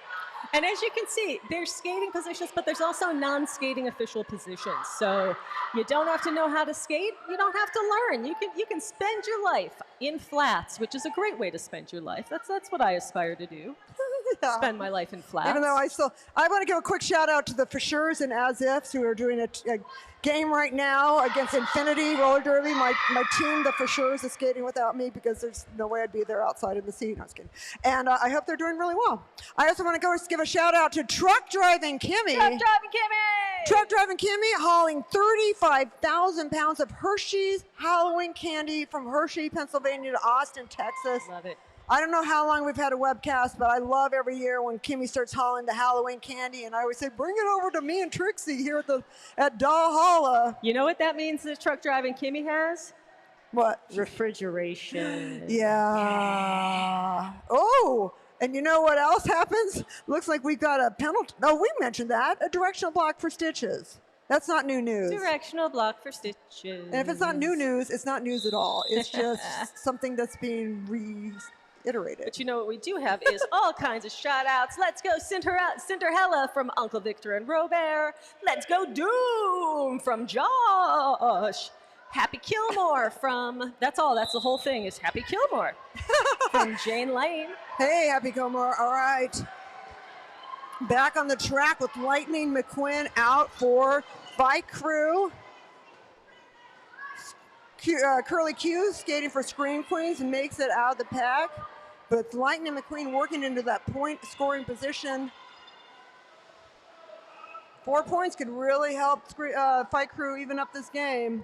And as you can see, there's skating positions, but there's also non-skating official positions. So you don't have to know how to skate. You don't have to learn. You can spend your life in flats, which is a great way to spend your life. That's what I aspire to do. Yeah. Spend my life in flats. Even though I want to give a quick shout out to the For Sure's and As Ifs who are doing a game right now against Infinity Roller Derby. My team, the For Sure's, is skating without me because there's no way I'd be there outside in the seat. No, I was kidding. And I hope they're doing really well. I also want to go give a shout out to Truck Driving Kimmy. Truck Driving Kimmy hauling 35,000 pounds of Hershey's Halloween candy from Hershey, Pennsylvania to Austin, Texas. Love it. I don't know how long we've had a webcast, but I love every year when Kimmy starts hauling the Halloween candy, and I always say, bring it over to me and Trixie here at Valhalla. You know what that means that Truck Driving Kimmy has? What? Refrigeration. Yeah. Oh, and you know what else happens? Looks like we've got a penalty. Oh, we mentioned that. A directional block for stitches. That's not new news. Directional block for stitches. And if it's not new news, it's not news at all. It's just something that's being reiterated. But you know what we do have is all kinds of shout-outs. Let's go Cinderella from Uncle Victor and Robert. Let's go Doom from Josh. Happy Kilmore from, that's all, that's the whole thing, is Happy Kilmore from Jane Lane. Hey, Happy Kilmore, all right. Back on the track with Lightning McQueen out for Bike Crew. Curly Q skating for Scream Queens and makes it out of the pack. But Lightning McQueen working into that point scoring position. 4 points could really help Fight Crew even up this game.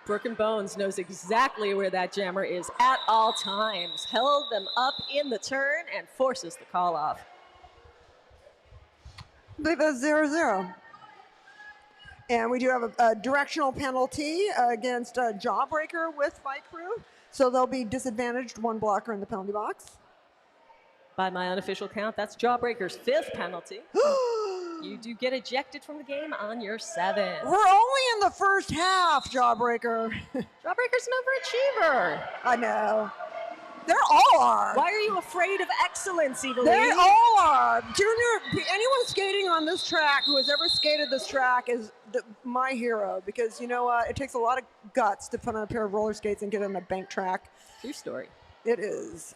Broken Bones knows exactly where that jammer is at all times. Held them up in the turn and forces the call off. I believe that's 0-0. And we do have a directional penalty against Jawbreaker with Fight Crew. So they'll be disadvantaged, one blocker in the penalty box. By my unofficial count, that's Jawbreaker's 5th penalty. You do get ejected from the game on your 7th. We're only in the first half, Jawbreaker. Jawbreaker's an overachiever. I know. They all are. Why are you afraid of excellence, Evilly? They all are. Junior, anyone skating on this track who has ever skated this track is my hero, because you know what? It takes a lot of guts to put on a pair of roller skates and get on a bank track. True story. It is.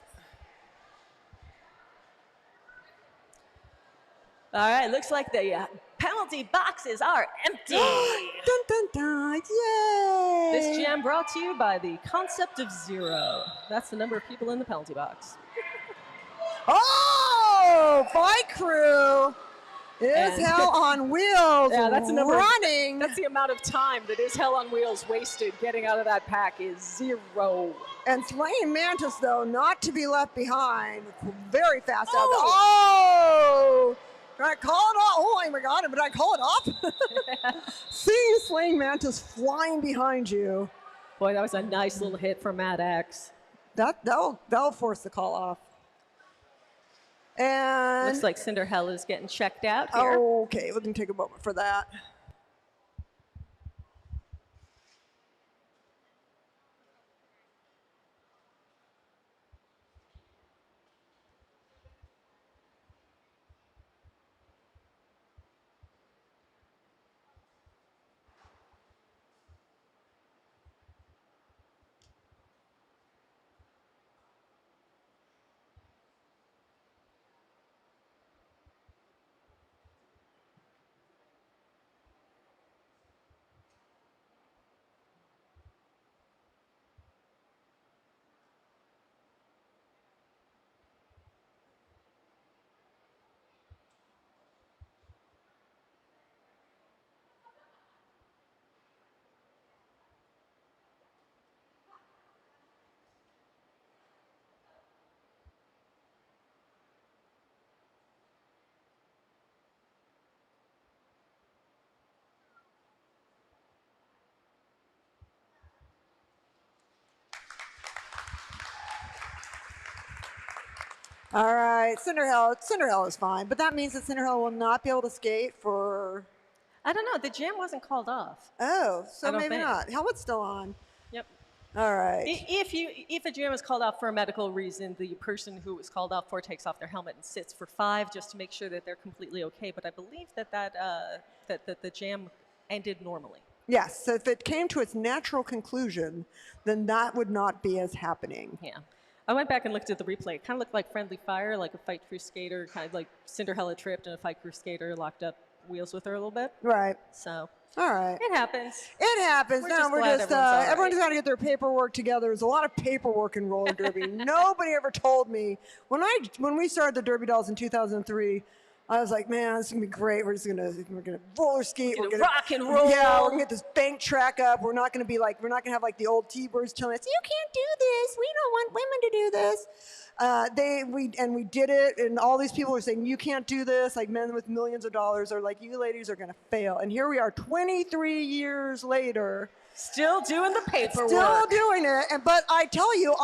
All right, looks like the penalty boxes are empty. Dun, dun, dun. Yay! This jam brought to you by the concept of 0. That's the number of people in the penalty box. Oh, Fight Crew is Hell on Wheels. Yeah, that's the number. Running. That's the amount of time that is Hell on Wheels wasted getting out of that pack is 0. And Slaying Mantis, though, not to be left behind. Very fast out there. Oh! Oh! Did I call it off? Oh my God, did I call it off? See Slaying Mantis flying behind you. Boy, that was a nice little hit from Mad X. That'll force the call off. And looks like Cinderella's getting checked out here. Okay, we can take a moment for that. All right, Cinderella is fine, but that means that Cinderella will not be able to skate for... I don't know. The jam wasn't called off. Oh, so I don't maybe think. not. Helmet's still on. Yep. All right. If a jam is called off for a medical reason, the person who was called off for takes off their helmet and sits for 5 just to make sure that they're completely okay. But I believe that the jam ended normally. Yes, so if it came to its natural conclusion, then that would not be as happening. Yeah. I went back and looked at the replay. It kind of looked like friendly fire, like a fight crew skater, kind of like Cinderella tripped and a fight crew skater locked up wheels with her a little bit. Right. So all right. it happens. It happens. We're No, just we're glad just everyone's all right. everyone's got to get their paperwork together. There's a lot of paperwork in roller derby. Nobody ever told me when we started the Derby Dolls in 2003. I was like, man, this is gonna be great. We're gonna roller skate. We're gonna rock and roll. Yeah, we're gonna get this bank track up. We're not gonna have like the old T-birds telling us, you can't do this. We don't want women to do this. We did it, and all these people are saying you can't do this. Like men with millions of dollars are like, you ladies are gonna fail. And here we are, 23 years later, still doing the paperwork. still doing it. But I tell you,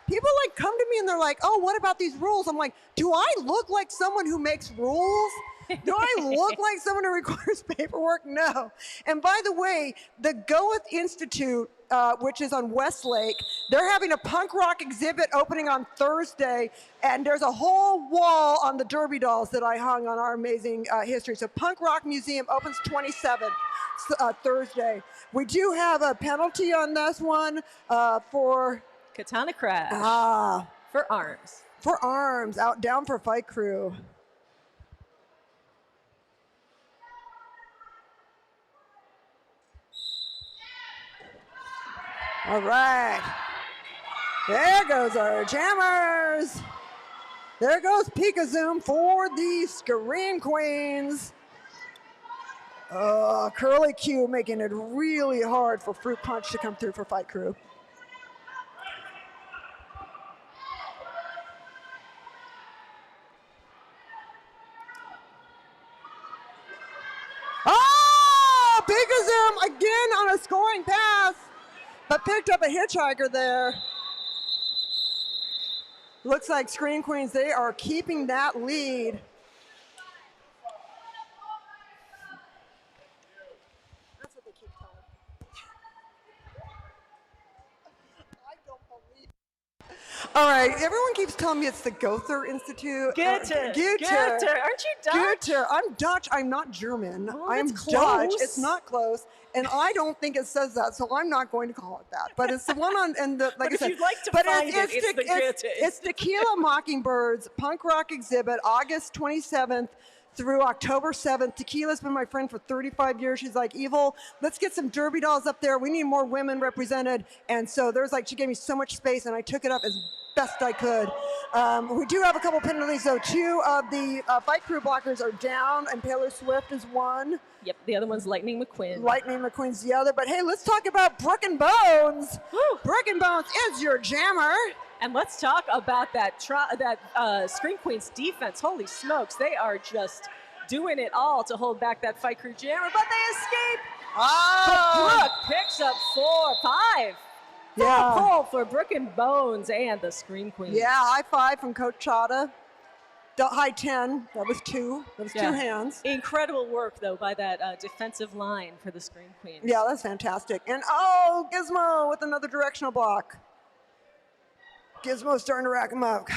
people like come to me and they're like, oh, what about these rules? I'm like, do I look like someone who makes rules? Do I look like someone who requires paperwork? No. And by the way, the Goeth Institute, which is on Westlake, they're having a punk rock exhibit opening on Thursday, and there's a whole wall on the Derby Dolls that I hung on our amazing history. So Punk Rock Museum opens 27th, Thursday. We do have a penalty on this one for... Katana crash. For arms. For arms, down for fight crew. All right. There goes our jammers. There goes Pika-Zoom for the Scream Queens. Curly Q making it really hard for Fruit Punch to come through for fight crew. Oh, Pika-Zoom again on a scoring pass, but picked up a hitchhiker there. Looks like Scream Queens, they are keeping that lead. That's what they keep telling me. I don't believe it. All right, everyone keeps telling me it's the Goethe Institute. Goethe. Aren't you Dutch? Goethe. I'm Dutch. I'm not German. Well, I'm it's Dutch. close. It's not close, and I don't think it says that, so I'm not going to call it that. But it's the one on and the like But I said. if you'd like to but find it's the Goethe it's Tequila Mockingbirds punk rock exhibit, August 27th through October 7th. Tequila's been my friend for 35 years. She's like, Evil, let's get some Derby Dolls up there. We need more women represented. And so there's like, she gave me so much space, and I took it up as best I could. We do have a couple penalties, though. 2 of the fight crew blockers are down, and Taylor Swift is one. Yep, the other one's Lightning McQueen. Lightning McQueen's the other. But hey, let's talk about Brooke and Bones. Woo. Brooke and Bones is your jammer. And let's talk about that Scream Queens defense. Holy smokes, they are just doing it all to hold back that fight crew jammer, but they escape. Oh, Brooke picks up 4-5. Yeah. Full pull for Brooke and Bones and the Scream Queens. Yeah, high 5 from Coach Chada. High 10, that was 2. That was 2 hands. Incredible work, though, by that defensive line for the Scream Queens. Yeah, that's fantastic. And oh, Gizmo with another directional block. Gizmo's starting to rack him up.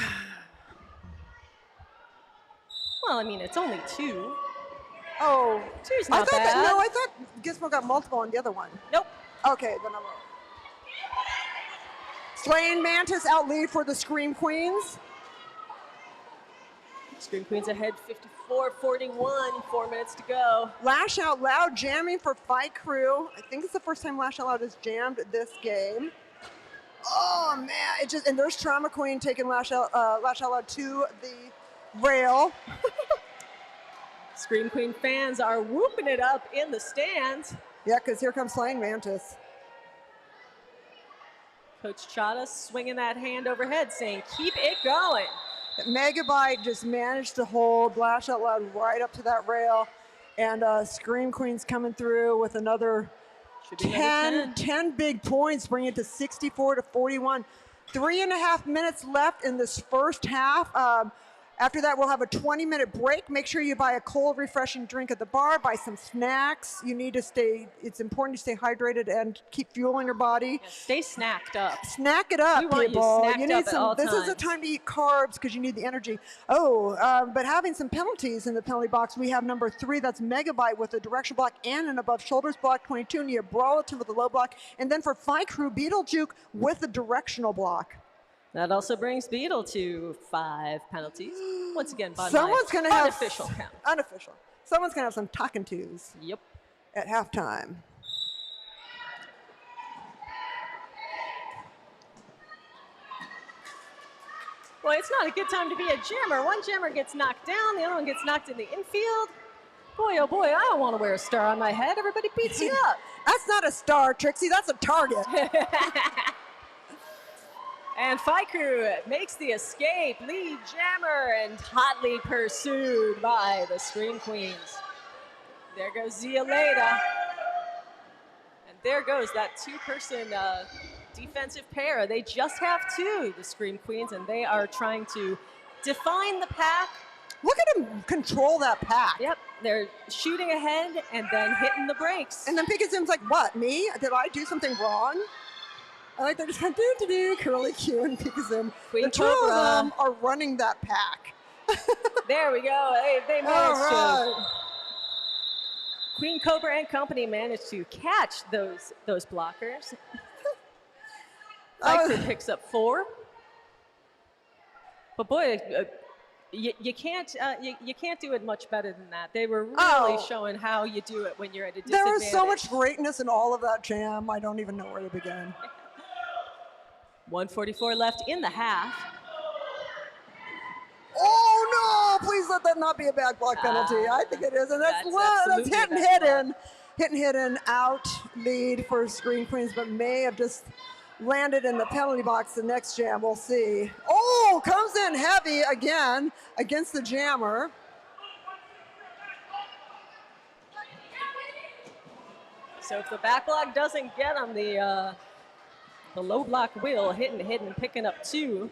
Well, I mean, it's only 2. Oh, 2's not bad. I thought Gizmo got multiple on the other one. Nope. Okay, then I'm wrong. Slaying Mantis out lead for the Scream Queens. Scream Queens ahead 54-41, 4 minutes to go. Lash Out Loud jamming for Fight Crew. I think it's the first time Lash Out Loud has jammed this game. Oh man, and there's Trauma Queen taking Lash Out Loud to the rail. Scream Queen fans are whooping it up in the stands. Yeah, because here comes Slaying Mantis. Coach Chada swinging that hand overhead saying, keep it going. Megabyte just managed to hold Lash Out Loud right up to that rail. And Scream Queen's coming through with another 10 big points, bringing it to 64-41. 3.5 minutes left in this first half. After that, we'll have a 20-minute break. Make sure you buy a cold, refreshing drink at the bar, buy some snacks. You need to it's important to stay hydrated and keep fuel in your body. Yeah, stay snacked up. Snack it up, We want people. you snacked need up at all this is the times. time to eat carbs because you need the energy. But having some penalties in the penalty box, we have number 3, that's Megabyte with a directional block and an above shoulders block, 22, and you have Brawleton with a low block. And then for Fight Crew, Beetlejuke with a directional block. That also brings Beetle to 5 penalties. Once again, by Someone's my gonna have unofficial count. Unofficial. Someone's going to have some talking tos Yep. at halftime. Well, it's not a good time to be a jammer. One jammer gets knocked down, the other one gets knocked in the infield. Boy, oh boy, I don't want to wear a star on my head. Everybody beats you up. That's not a star, Trixie. That's a target. And Fight Crew makes the escape. Lead jammer and hotly pursued by the Scream Queens. There goes Zia Leda. And there goes that 2-person defensive pair. They just have 2, the Scream Queens, and they are trying to define the pack. Look at him control that pack. Yep, they're shooting ahead and then hitting the brakes. And then Pikazoom's like, what, me? Did I do something wrong? I like they just kind of do, Curly Q and Pikazoom. Queen the 2 Cobra. of them are running that pack. There we go. They managed All right. to. Queen Cobra and company managed to catch those blockers. Fight Crew picks up 4. But boy, you can't do it much better than that. They were really showing how you do it when you're at a disadvantage. There was so much greatness in all of that jam. I don't even know where to begin. 1:44 left in the half. Oh no! Please let that not be a back block penalty. I think it is, and that's absolutely hit and a back hidden. Hit and hidden out lead for Scream Queens, but may have just landed in the penalty box the next jam. We'll see. Oh, comes in heavy again against the jammer. So if the back block doesn't get him, the low block will. Hitting, picking up 2.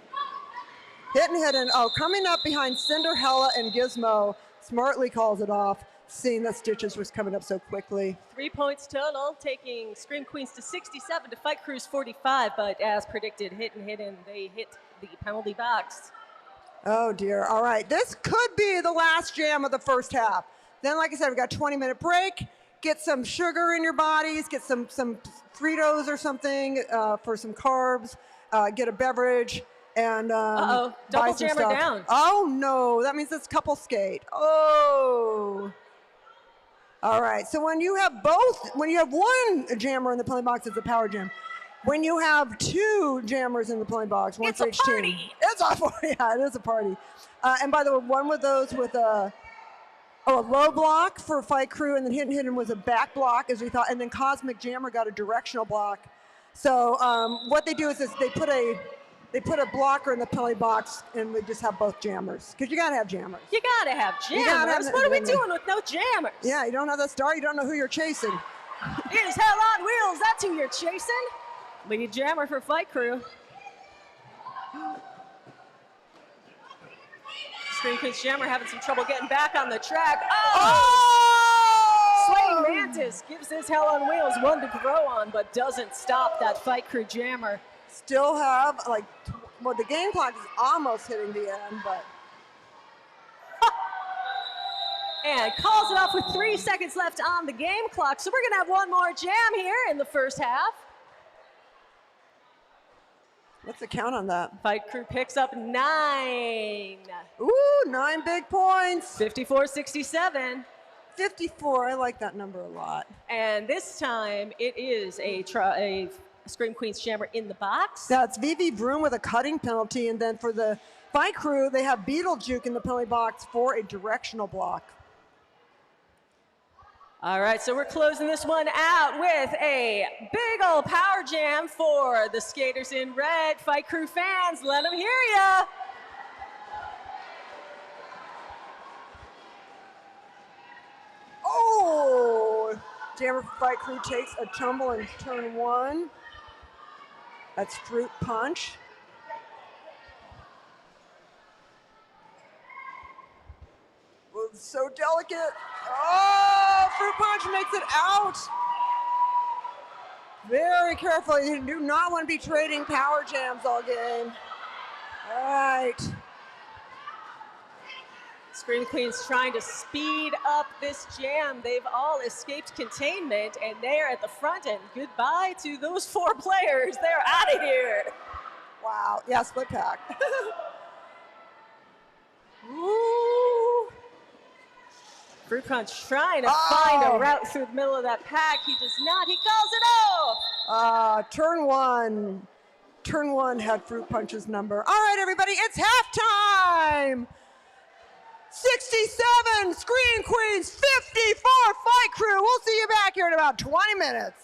Hit and hidden. Oh, coming up behind Cinderella and Gizmo. Smartly calls it off, seeing that Stitches was coming up so quickly. 3 points total, taking Scream Queens to 67 to Fight Crews 45. But as predicted, hitting, they hit the penalty box. Oh dear. All right. This could be the last jam of the first half. Then, like I said, we got a 20-minute break. Get some sugar in your bodies. Get some Fritos or something for some carbs. Get a beverage and buy double some jammer stuff. down. Oh no, that means it's couple skate. Oh. All right. So when you have one jammer in the penalty box, it's a power jam. When you have 2 jammers in the penalty box, one It's for a each party. team. It's a party. Yeah, it is a party. And by the way, one with those with a low block for Fight Crew, and then Hit and Hidden was a back block, as we thought, and then Cosmic Jammer got a directional block. So what they do is they put a blocker in the penalty box, and we just have both jammers, because you got to have jammers. You gotta have jammers. gotta have What are we jammers. doing with no jammers? Yeah, you don't have that star, you don't know who you're chasing. Here's Hell on Wheels. That's who you're chasing. Lead jammer for Fight Crew. Scream Queens jammer having some trouble getting back on the track. Oh! Slaying Mantis gives this Hell on Wheels one to throw on, but doesn't stop that Fight Crew jammer. Still have, the game clock is almost hitting the end, but... And calls it off with 3 seconds left on the game clock. So we're going to have one more jam here in the first half. What's the count on that? Fight Crew picks up 9. Ooh, 9 big points. 54-67. 54, I like that number a lot. And this time it is a Scream Queens jammer in the box. That's Vivi Vroom with a cutting penalty, and then for the Fight Crew, they have Beetlejuke in the penalty box for a directional block. All right, so we're closing this one out with a big old power jam for the skaters in red. Fight Crew fans, let them hear ya. Oh! Jammer Fight Crew takes a tumble in turn 1. That's Fruit Punch. So delicate. Oh, Fruit Punch makes it out. Very carefully. You do not want to be trading power jams all game. All right. Scream Queen's trying to speed up this jam. They've all escaped containment, and they're at the front end. Goodbye to those 4 players. They're out of here. Wow. Yeah, split pack. Ooh. Fruit Punch trying to find a route through the middle of that pack. He does not. He calls it off. Turn one had Fruit Punch's number. All right, everybody, it's halftime. 67 Scream Queens, 54 Fight Crew. We'll see you back here in about 20 minutes.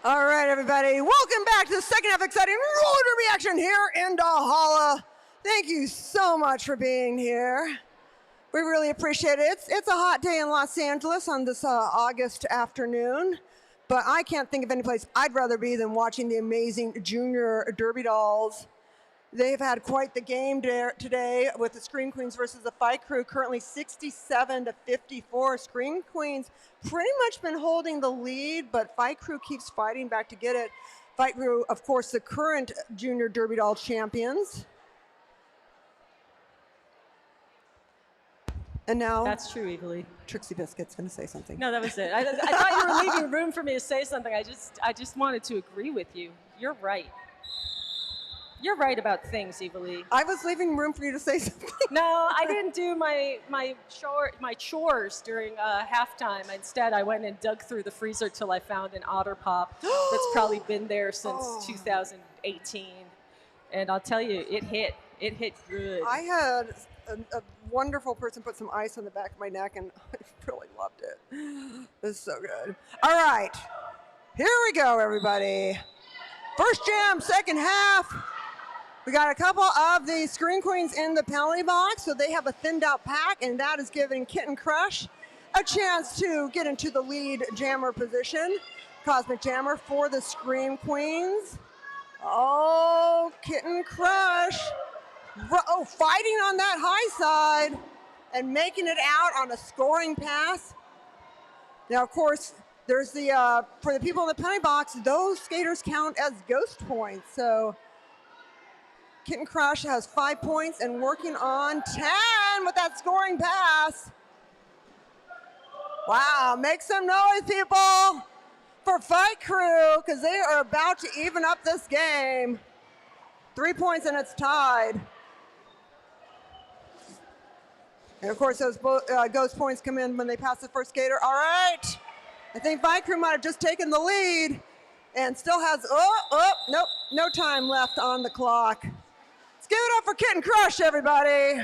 All right, everybody. Welcome back to the second half of exciting roller derby action here in Valhalla. Thank you so much for being here. We really appreciate it. It's a hot day in Los Angeles on this August afternoon, but I can't think of any place I'd rather be than watching the amazing junior Derby dolls. They've had quite the game today with the Scream Queens versus the Fight Crew, currently 67-54. Scream Queens pretty much been holding the lead, but Fight Crew keeps fighting back to get it. Fight Crew, of course, the current junior Derby doll champions. And now, That's true, Evilly. Trixie Biscuit's going to say something. No, that was it. I thought you were leaving room for me to say something. I just wanted to agree with you. You're right. You're right about things, Evilly. I was leaving room for you to say something. No, I didn't do my chores during halftime. Instead, I went and dug through the freezer till I found an Otter Pop that's probably been there since 2018. And I'll tell you, it hit. It hit good. I had a wonderful person put some ice on the back of my neck, and I really loved it. It was so good. All right, here we go, everybody. First jam, second half. We got a couple of the Scream Queens in the penalty box, so they have a thinned out pack, and that is giving Kitten Crush a chance to get into the lead jammer position. Cosmic Jammer for the Scream Queens. Oh, Kitten Crush. Fighting on that high side and making it out on a scoring pass. Now, of course, there's the, for the people in the penalty box, those skaters count as ghost points. So Kitten Crush has 5 points and working on 10 with that scoring pass. Wow, make some noise, people, for Fight Crew, because they are about to even up this game. 3 points and it's tied. And of course, those ghost points come in when they pass the first skater. All right, I think Fight Crew might have just taken the lead and still has, nope, no time left on the clock. Let's give it up for Kitten Crush, everybody.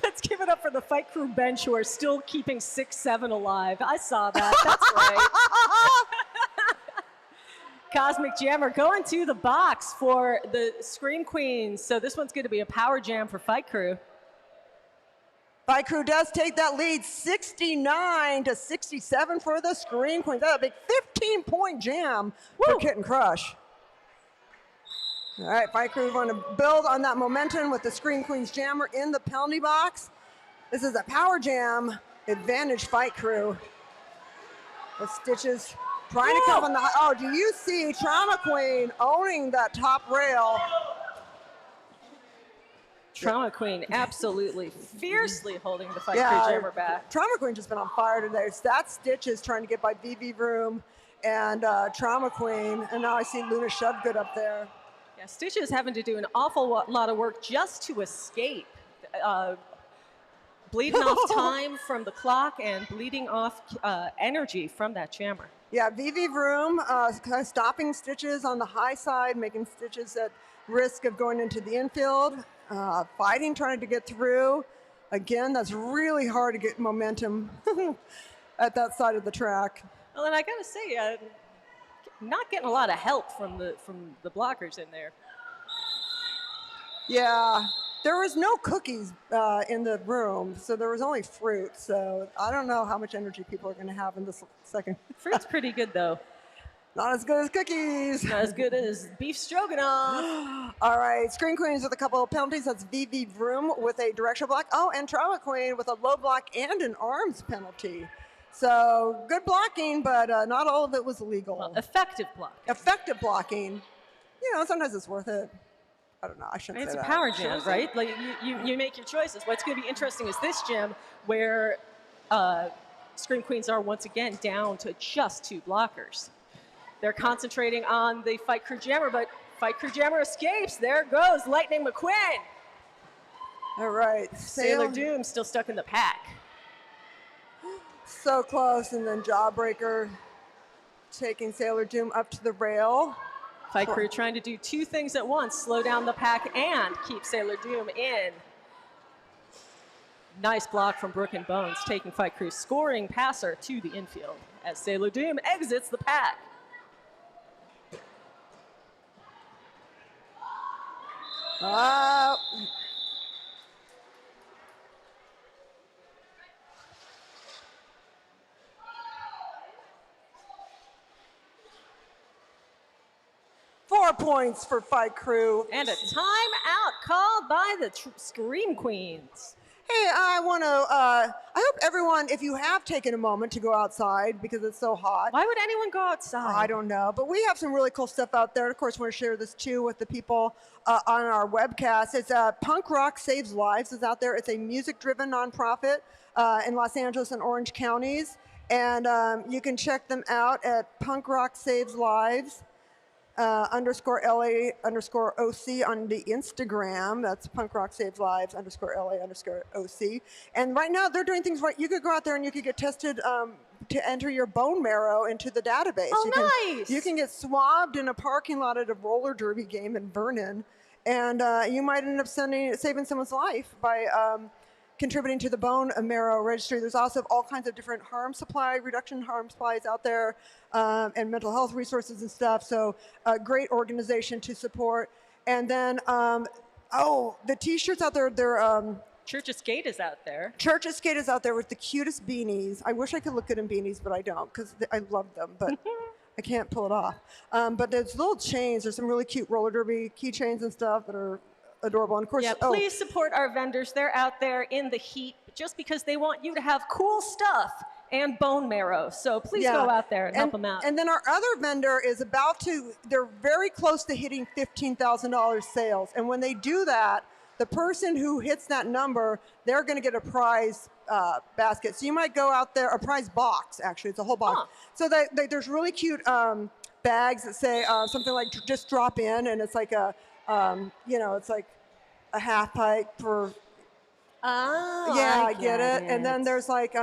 Let's give it up for the Fight Crew bench who are still keeping 6-7 alive. I saw that. That's right. Cosmic Jammer going to the box for the Scream Queens. So this one's going to be a power jam for Fight Crew. Fight Crew does take that lead 69-67 for the Scream Queens. That's a big 15-point jam for Kitten Crush. All right, Fight Crew want to build on that momentum with the Scream Queens jammer in the penalty box. This is a power jam advantage Fight Crew. The Stitches trying to come on the, do you see Trauma Queen owning that top rail? Trauma Queen absolutely fiercely holding the Fight Crew jammer back. Trauma Queen just been on fire today. So that Stitches trying to get by VV Vroom and Trauma Queen. And now I see Luna Shovegood up there. Yeah, Stitches having to do an awful lot of work just to escape. Bleeding off time from the clock and bleeding off energy from that jammer. Yeah, VV Vroom stopping Stitches on the high side, making Stitches at risk of going into the infield, fighting, trying to get through. Again, that's really hard to get momentum at that side of the track. Well, and I gotta say, not getting a lot of help from the blockers in there. Yeah, there was no cookies in the room, so there was only fruit. So I don't know how much energy people are going to have in this second. Fruit's pretty good, though. Not as good as cookies. Not as good as beef stroganoff. All right, Scream Queens with a couple of penalties. That's VV Vroom with a directional block. Oh, and Trauma Queen with a low block and an arms penalty. So good blocking, but not all of it was illegal. Well, effective block. Effective blocking. You know, sometimes it's worth it. I don't know. I shouldn't say that. It's a power jam, right? Like you make your choices. What's going to be interesting is this jam where Scream Queens are once again down to just 2 blockers. They're concentrating on the Fight Crew jammer, but Fight Crew jammer escapes. There goes Lightning McQueen. All right. Sailor Doom still stuck in the pack. So close, and then Jawbreaker taking Sailor Doom up to the rail. Fight Crew trying to do 2 things at once, slow down the pack and keep Sailor Doom in. Nice block from Brooke and Bones, taking Fight Crew's scoring passer to the infield as Sailor Doom exits the pack. Uh, 4 points for Fight Crew. And a timeout called by the Scream Queens. Hey, I hope everyone, if you have taken a moment to go outside because it's so hot. Why would anyone go outside? I don't know, but we have some really cool stuff out there. Of course, want to share this too with the people on our webcast. It's Punk Rock Saves Lives is out there. It's a music-driven nonprofit in Los Angeles and Orange counties, and you can check them out at Punk Rock Saves Lives. _LA_OC on the Instagram. That's Punk Rock Saves Lives _LA_OC. And right now they're doing things right. You could go out there and you could get tested to enter your bone marrow into the database. Oh, nice. You can get swabbed in a parking lot at a roller derby game in Vernon, and you might end up saving someone's life by contributing to the bone marrow registry. There's also all kinds of different reduction harm supplies out there, and mental health resources and stuff. So a great organization to support. And then, the T-shirts out there, they're... Church of Skate is out there. Church of Skate is out there with the cutest beanies. I wish I could look good in beanies, but I don't because I love them, but I can't pull it off. But there's little chains. There's some really cute roller derby keychains and stuff that are adorable. And of course, please support our vendors. They're out there in the heat just because they want you to have cool stuff and bone marrow. So please go out there and help them out. And then our other vendor is they're very close to hitting $15,000 sales. And when they do that, the person who hits that number, they're going to get a prize basket. So you might go out there, a prize box, actually. It's a whole box. So there's really cute bags that say something like just drop in, and it's like it's like a half pipe for. Oh, yeah, I get it. And then there's like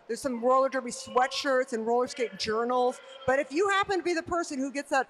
there's some roller derby sweatshirts and roller skate journals. But if you happen to be the person who hits their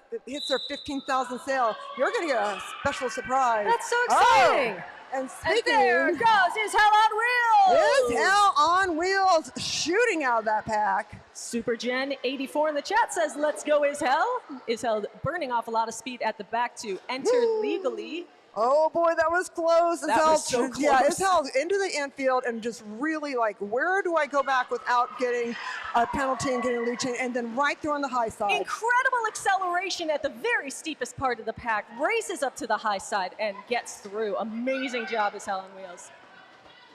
15,000 sale, you're going to get a special surprise. That's so exciting. And speaking, there goes Is Hell on Wheels. Is Hell on Wheels shooting out of that pack. Super Jen 84 in the chat says, let's go Is Hell. Is Hell burning off a lot of speed at the back to enter legally. Oh boy, that was close. That was so close. Yeah, it's held into the infield and just really like, where do I go back without getting a penalty and getting a lead chain, and then right through on the high side. Incredible acceleration at the very steepest part of the pack, races up to the high side and gets through. Amazing job, Is Hell on Wheels.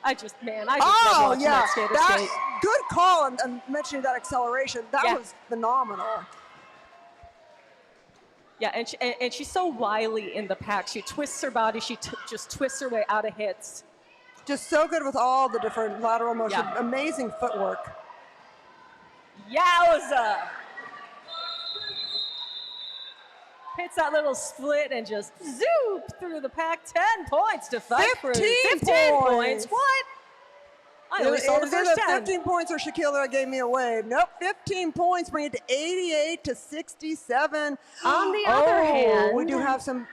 I just love watching that skater skate. Good call and mentioning that acceleration. That was phenomenal. Yeah, and she's so wily in the pack. She twists her body. She just twists her way out of hits. Just so good with all the different lateral motion. Yeah. Amazing footwork. Yowza! Hits that little split and just zoop through the pack. 10 points to Fight Crew. 15 points. What? I always saw the first 10. 15 points or Shaquille gave me a wave. Nope, 15 points, bring it to 88 to 67. On the other hand, we do have some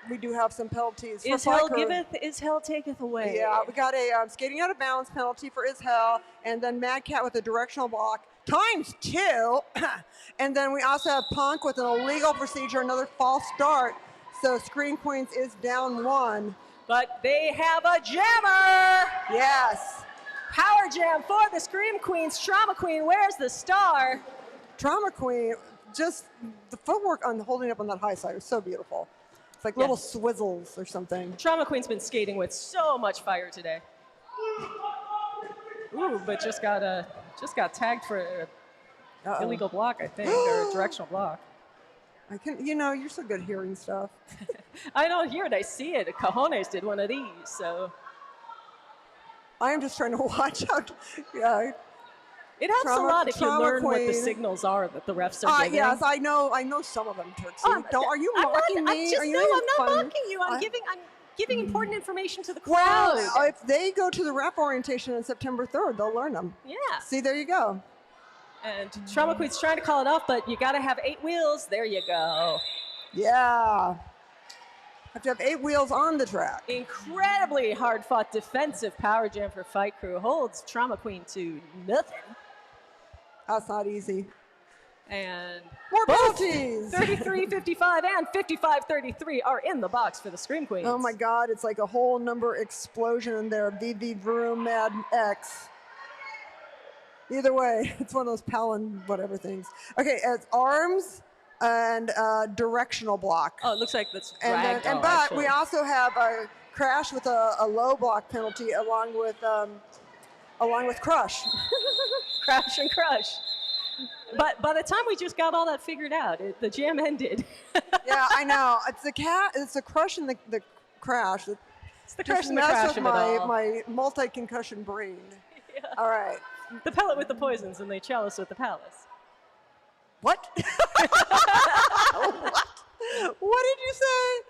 penalties. Is Hell giveth, Is Hell taketh away. Yeah, we got a skating out of bounds penalty for Is Hell, and then Mad Cat with a directional block ×2. And then we also have Punk with an illegal procedure, another false start. So Screen Queens is down 1. But they have a jammer. Yes. Power jam for the Scream Queens. Trauma Queen, where's the star? Trauma Queen, just the footwork on holding up on that high side was so beautiful. It's like little swizzles or something. Trauma Queen's been skating with so much fire today. Ooh, but just got tagged for an illegal block, I think, or a directional block. You're so good hearing stuff. I don't hear it, I see it. Cajones did one of these, so. I am just trying to watch out. It helps a lot if you learn what the signals are that the refs are giving. Yes, I know some of them, Tootsie. Are you mocking me? I'm not mocking you. I'm giving important information to the crowd. Well, if they go to the rep orientation on September 3rd, they'll learn them. Yeah. See, there you go. And Trauma Queen's trying to call it off, but you got to have 8 wheels. There you go. Yeah. Have to have 8 wheels on the track. Incredibly hard-fought defensive power jam for Fight Crew holds Trauma Queen to nothing. That's not easy. And More both penalties. 33-55 and 55-33 are in the box for the Scream Queens. Oh my God, it's like a whole number explosion in there. VV Vroom Mad X. Either way, it's one of those Palin whatever things. Okay, it's arms and directional block. Oh, it looks like that's And ragdoll, but actually. we also have a crash with a low block penalty along with crush. Crash and crush. But by the time we just got all that figured out, the jam ended. Yeah, I know. It's the crush and the crash. It's the crush Just and the mess crash with of it all. my multi-concussion brain. Yeah. All right. The pellet with the poisons and the chalice with the palace. What? What? What did you say?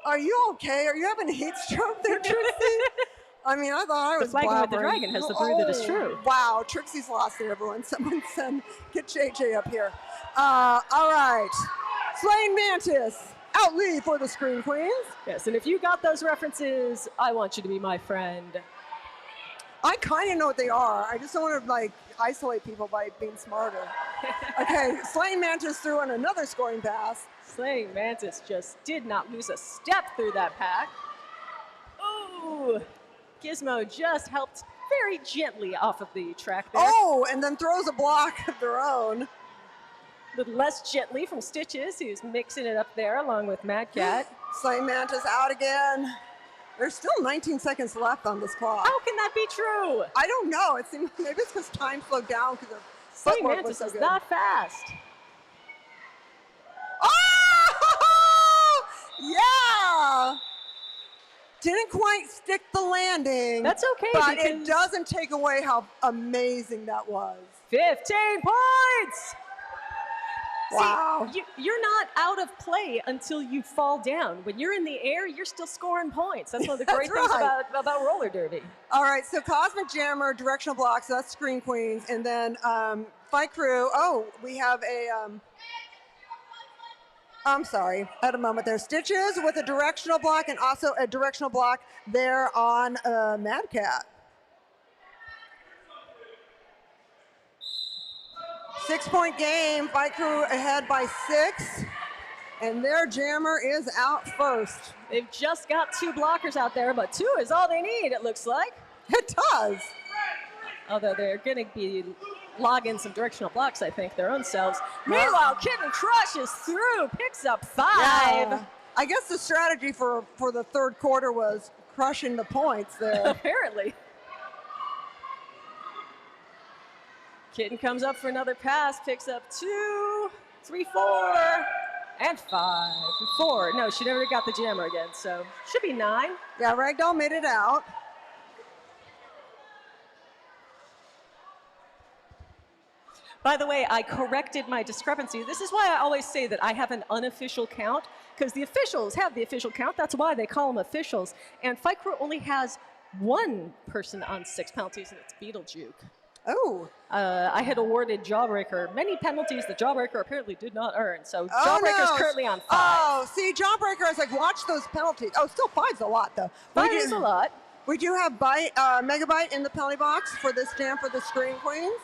Are you okay? Are you having a heat stroke there, Trixie? I mean, I thought I was flagon with the blabbering. dragon has the brew that is true. Wow, Trixie's lost it, everyone. Someone get JJ up here. All right. Slain Mantis, out lead for the Scream Queens. Yes, and if you got those references, I want you to be my friend. I kind of know what they are. I just don't want to like isolate people by being smarter. Okay, Slain Mantis threw in another scoring pass. Slaying Mantis just did not lose a step through that pack. Ooh, Gizmo just helped very gently off of the track there. Oh, and then throws a block of their own. A little less gently from Stitches, who's mixing it up there along with Mad Cat. Slain Mantis out again. There's still 19 seconds left on this clock. How can that be true? I don't know. It seems maybe it's because time slowed down because of Slaying footwork was Mantis so is good. not fast. Oh! Yeah! Didn't quite stick the landing. That's okay, But because it doesn't take away how amazing that was. 15 points! Wow. See, you're not out of play until you fall down. When you're in the air, you're still scoring points. That's one of the great things right. about roller derby. All right, so Cosmic Jammer, directional blocks, so that's Scream Queens. And then Fight Crew, we have I'm sorry, I had a moment there. Stitches with a directional block and also a directional block there on Mad Cat. 6-point game, Fight Crew ahead by 6. And their jammer is out first. They've just got 2 blockers out there, but 2 is all they need, it looks like. It does. Although they're going to be logging some directional blocks, I think, their own selves. Meanwhile, Kitten crushes through, picks up 5. Yeah. I guess the strategy for the third quarter was crushing the points there. Apparently. Kitten comes up for another pass, picks up 2, 3, 4, and 5. 4. No, she never got the jammer again, so should be 9. Yeah, Ragdoll made it out. By the way, I corrected my discrepancy. This is why I always say that I have an unofficial count, because the officials have the official count. That's why they call them officials. And Fight Crew only has 1 person on 6 penalties, and it's Beetlejuke. Oh. I had awarded Jawbreaker many penalties that Jawbreaker apparently did not earn. So Jawbreaker's currently on 5. Oh, see, Jawbreaker, I was like, watch those penalties. Oh, still 5's a lot, though. 5 is a lot. We do have Megabyte in the penalty box for this jam for the Scream Queens.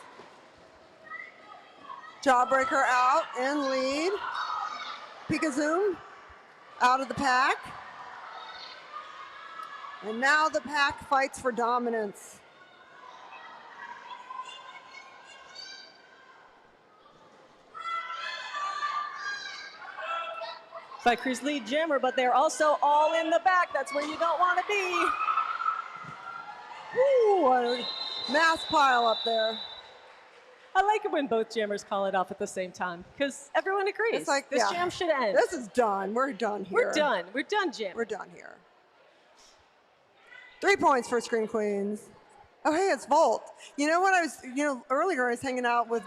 Jawbreaker out in lead. Pikazoom out of the pack. And now the pack fights for dominance. Fight Crew's lead jammer, but they're also all in the back. That's where you don't want to be. Ooh, what a mass pile up there. I like it when both jammers call it off at the same time, because everyone agrees. It's like, this yeah, jam should end. This is done. We're done here. We're done. We're done, Jim. We're done here. 3 points for Scream Queens. Oh, hey, it's Volt. You know what earlier I was hanging out with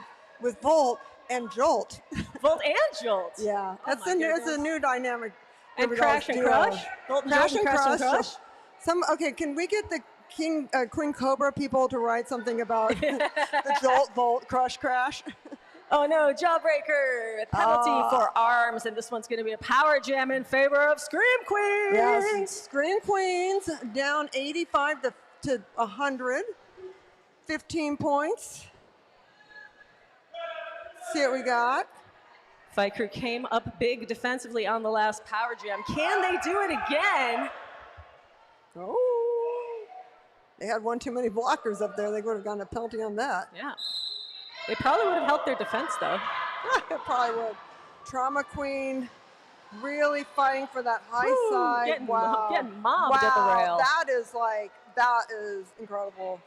Volt and Jolt. Volt and Jolt. Yeah, Oh it's my a new dynamic. And Every Crash dog's and duo. Crush. Volt and Crash Jolt and and Crush. Crush. Okay, can we get the Queen Cobra people to write something about the Jolt, Volt, Crush, Crash? Oh no, jawbreaker. Penalty for arms, and this one's going to be a power jam in favor of Scream Queens. Yes, Scream Queens down 85 to 100. 15 points. See what we got. Fight Crew came up big defensively on the last power jam. Can they do it again? Oh, they had one too many blockers up there. They would have gotten a penalty on that. Yeah. They probably would have helped their defense, though. It probably would. Trauma Queen really fighting for that high side. Getting mobbed at the rail. That is incredible.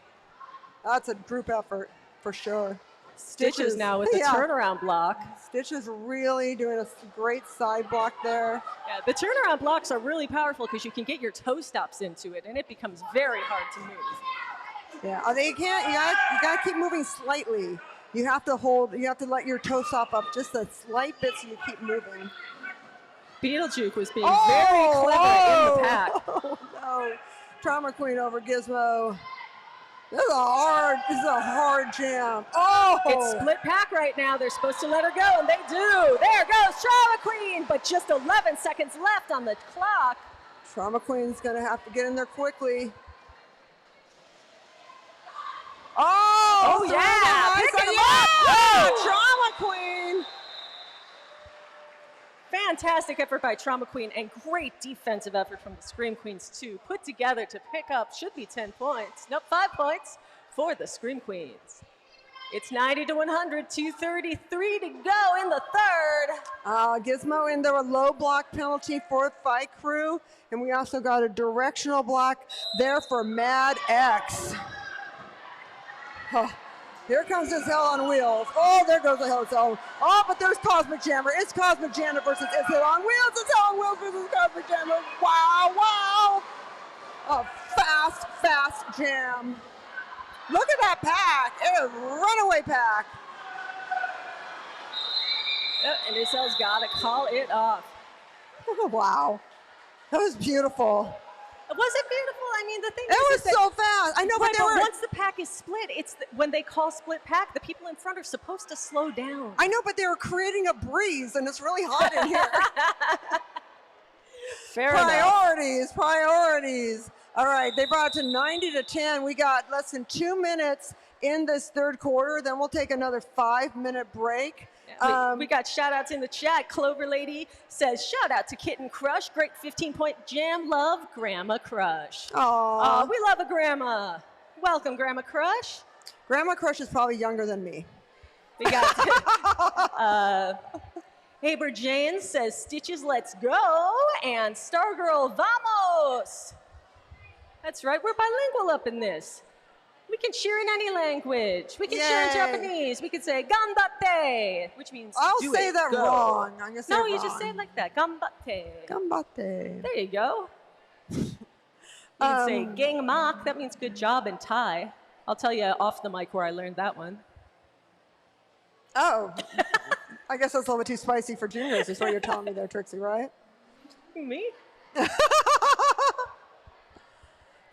That's a group effort for sure. Stitches now with the turnaround block. Stitch is really doing a great side block there. Yeah, the turnaround blocks are really powerful because you can get your toe stops into it, and it becomes very hard to move. Yeah, you gotta keep moving slightly. You have to let your toe stop up just a slight bit so you keep moving. Beetlejuice was being very clever in the pack. Oh, no. Trauma Queen over Gizmo. This is a hard jam. Oh! It's split pack right now. They're supposed to let her go, and they do. There goes Trauma Queen, but just 11 seconds left on the clock. Trauma Queen's going to have to get in there quickly. Oh yeah! Picking them up! Yeah, Trauma Queen! Fantastic effort by Trauma Queen and great defensive effort from the Scream Queens, too. Put together to pick up, should be 10 points. Nope, 5 points for the Scream Queens. It's 90 to 100, 2:33 to go in the third. Gizmo in there, a low block penalty for Fight Crew. And we also got a directional block there for Mad X. Oh, here comes this Hell on Wheels. Oh, there goes the Hell on. Oh, but there's Cosmic Jammer. It's Cosmic Jammer versus It's Hell on Wheels. It's Hell on Wheels versus Cosmic Jammer. Wow, wow. A fast jam. Look at that pack. It is a runaway pack. And Isel's got to call it off. Oh, wow. That was beautiful. Was it beautiful? I mean, the thing it was so fast. I know, right, but once the pack is split, when they call split pack, the people in front are supposed to slow down. I know, but they were creating a breeze, and it's really hot in here. Fair enough. Priorities. All right, they brought it to 90 to 10. We got less than 2 minutes in this third quarter. Then we'll take another 5-minute break. We got shout-outs in the chat. Clover Lady says, shout out to Kitten Crush. Great 15-point jam. Love, Grandma Crush. Aww. We love a grandma. Welcome, Grandma Crush. Grandma Crush is probably younger than me. We got Haber Jane says, Stitches, let's go. And Stargirl, vamos. That's right. We're bilingual up in this. We can cheer in any language. We can cheer in Japanese. We could say ganbatte, which means I'll say that go. wrong. I'm gonna say you just say it like that. Ganbatte. Ganbatte. There you go. You can say gangmak. That means good job in Thai. I'll tell you off the mic where I learned that one. Oh. I guess that's a little bit too spicy for juniors, is what you're telling me there, Trixie, right? Me?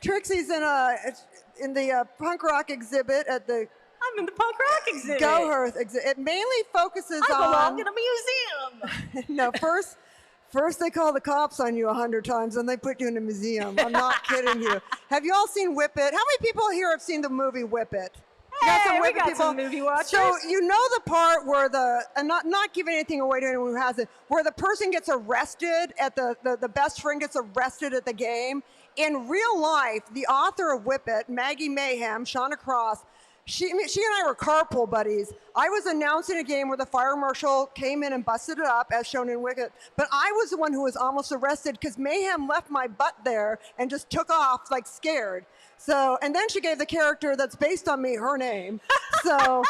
Trixie's in the punk rock exhibit at the I'm in the punk rock exhibit. Gohurth exhibit. It mainly focuses I on. belong in a museum. No, first they call the cops on you 100 times, and they put you in a museum. I'm not kidding you. Have you all seen Whip It? How many people here have seen the movie Whip It? We got some movie watchers. So you know the part where and not giving anything away to anyone who has it, where the person gets arrested at the best friend gets arrested at the game. In real life, the author of Whip It, Maggie Mayhem, Shauna Cross, she and I were carpool buddies. I was announcing a game where the fire marshal came in and busted it up, as shown in Wicked. But I was the one who was almost arrested because Mayhem left my butt there and just took off like scared. So, and then she gave the character that's based on me her name. So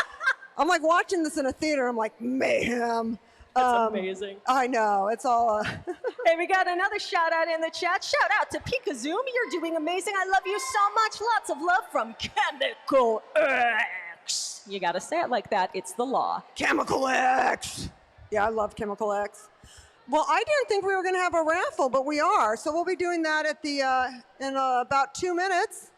I'm like watching this in a theater. I'm like, Mayhem. That's amazing. I know. It's all. Hey, we got another shout out in the chat. Shout out to Pikazoom. You're doing amazing. I love you so much. Lots of love from Chemical X. You got to say it like that. It's the law. Chemical X. Yeah, I love Chemical X. Well, I didn't think we were going to have a raffle, but we are. So we'll be doing that at the in about 2 minutes.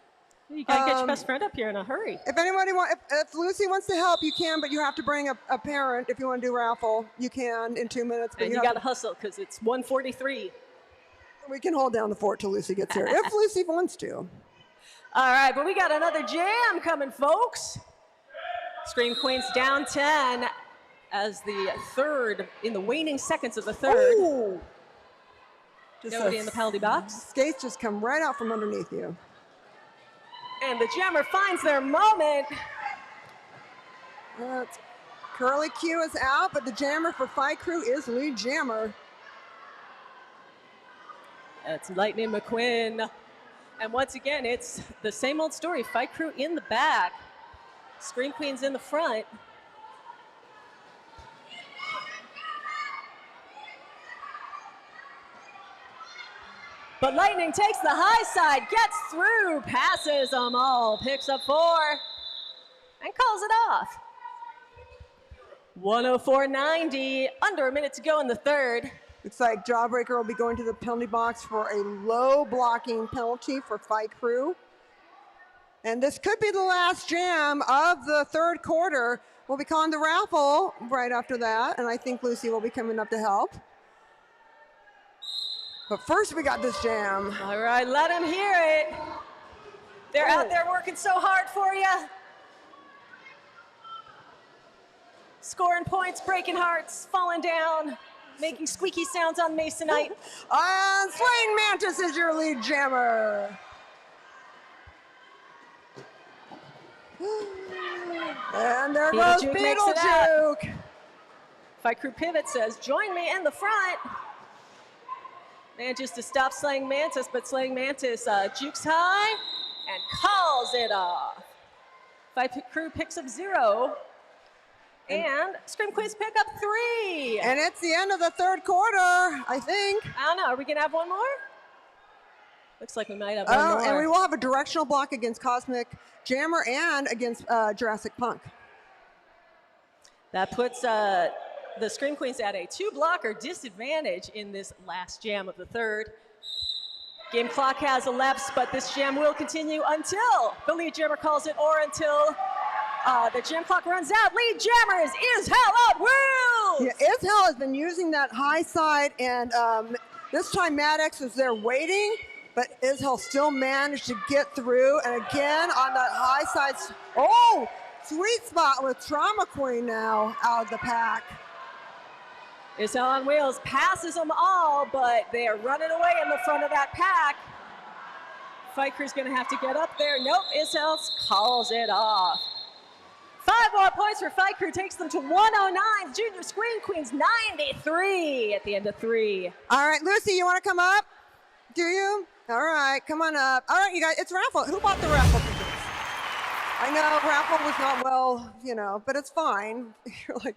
You gotta get your best friend up here in a hurry. If if Lucy wants to help, you can, but you have to bring a parent. If you want to do raffle, you can in 2 minutes. But And you gotta hustle because it's 1:43. We can hold down the fort till Lucy gets here, if Lucy wants to. All right, but we got another jam coming, folks. Scream Queens down 10 as the third, in the waning seconds of the third. Ooh. Nobody in the penalty box. Skates just come right out from underneath you. And the jammer finds their moment. Curly Q is out, but the jammer for Fight Crew is lead jammer. That's Lightning McQuinn. And once again, it's the same old story. Fight Crew in the back. Scream Queens in the front. But Lightning takes the high side, gets through, passes them all, picks up 4, and calls it off. 104.90, under a minute to go in the third. Looks like Jawbreaker will be going to the penalty box for a low blocking penalty for Fight Crew. And this could be the last jam of the third quarter. We'll be calling the raffle right after that, and I think Lucy will be coming up to help. But first we got this jam. All right, let them hear it. They're out there working so hard for you. Scoring points, breaking hearts, falling down, making squeaky sounds on Masonite. Swaying Mantis is your lead jammer. And there goes Beetlejuke. Fight Crew pivot says, join me in the front. Manages to stop Slaying Mantis, but Slaying Mantis jukes high and calls it off. Fight Crew picks up 0. And Scream Queens pick up 3. And it's the end of the third quarter, I think. I don't know. Are we going to have one more? Looks like we might have one more. And we will have a directional block against Cosmic Jammer and against Jurassic Punk. That puts the Scream Queens at a 2-blocker disadvantage in this last jam of the third. Game clock has elapsed, but this jam will continue until the lead jammer calls it or until the jam clock runs out. Lead jammer is Hell on Wheels! Yeah, Ishel has been using that high side, and this time Maddox was there waiting, but Ishel still managed to get through. And again on that high side, sweet spot with Trauma Queen now out of the pack. Ishel on Wheels passes them all, but they are running away in the front of that pack. Fight Crew's gonna have to get up there. Nope, Ishel calls it off. 5 more points for Fight Crew, takes them to 109. Junior Scream Queens 93 at the end of 3. All right, Lucy, you want to come up? Do you? All right, come on up. All right, you guys, it's raffle. Who bought the raffle tickets? I know raffle was not well, but it's fine. You're like,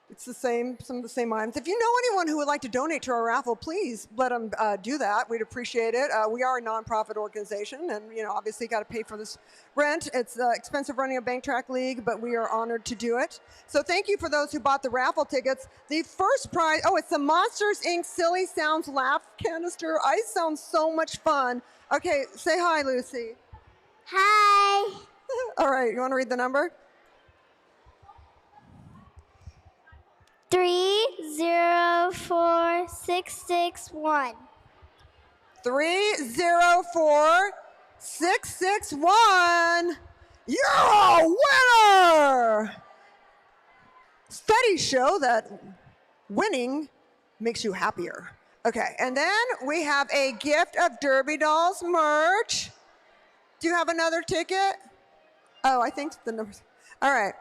it's the same, some of the same items. If you know anyone who would like to donate to our raffle, please let them do that. We'd appreciate it. We are a nonprofit organization, and obviously got to pay for this rent. It's expensive running a bank track league, but we are honored to do it. So thank you for those who bought the raffle tickets. The first prize, it's the Monsters Inc. Silly Sounds Laugh Canister. Ice sounds so much fun. Okay, say hi, Lucy. Hi. All right, you want to read the number? 304661. 304661. You're a winner! Studies show that winning makes you happier. Okay, and then we have a gift of Derby Dolls merch. Do you have another ticket? Oh, I think the numbers. All right.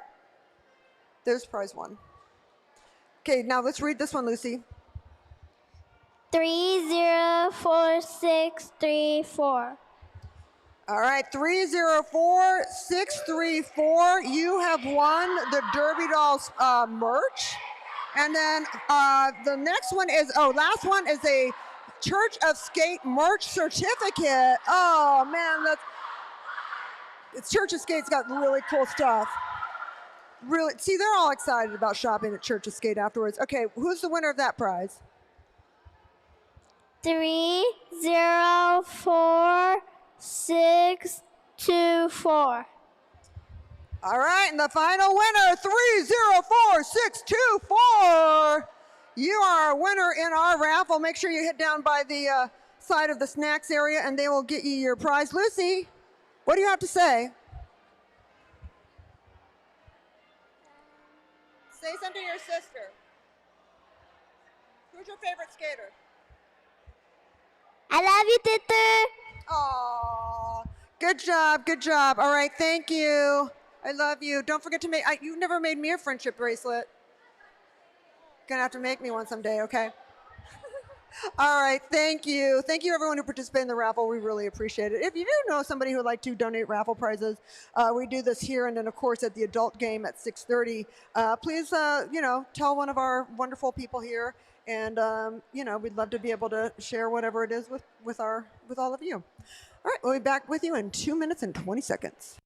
There's prize 1. Okay, now let's read this one, Lucy. 304634. All right, 304634. You have won the Derby Dolls merch. And then the next one is, last one is a Church of Skate merch certificate. Oh, man, it's Church of Skate's got really cool stuff. Really, see, they're all excited about shopping at Church of Skate afterwards. Okay, who's the winner of that prize? 304624. 2, 4. All right, and the final winner, 304624. You are a winner in our raffle. Make sure you hit down by the side of the snacks area, and they will get you your prize. Lucy, what do you have to say? Say something to your sister. Who's your favorite skater? I love you, Tutu. Aw, good job, good job. All right, thank you. I love you. Don't forget to make, you never made me a friendship bracelet. Gonna have to make me one someday, okay? All right, thank you. Thank you everyone who participated in the raffle. We really appreciate it. If you do know somebody who would like to donate raffle prizes, we do this here and then of course at the adult game at 6:30. Please, tell one of our wonderful people here, and we'd love to be able to share whatever it is with all of you. All right, we'll be back with you in 2 minutes and 20 seconds.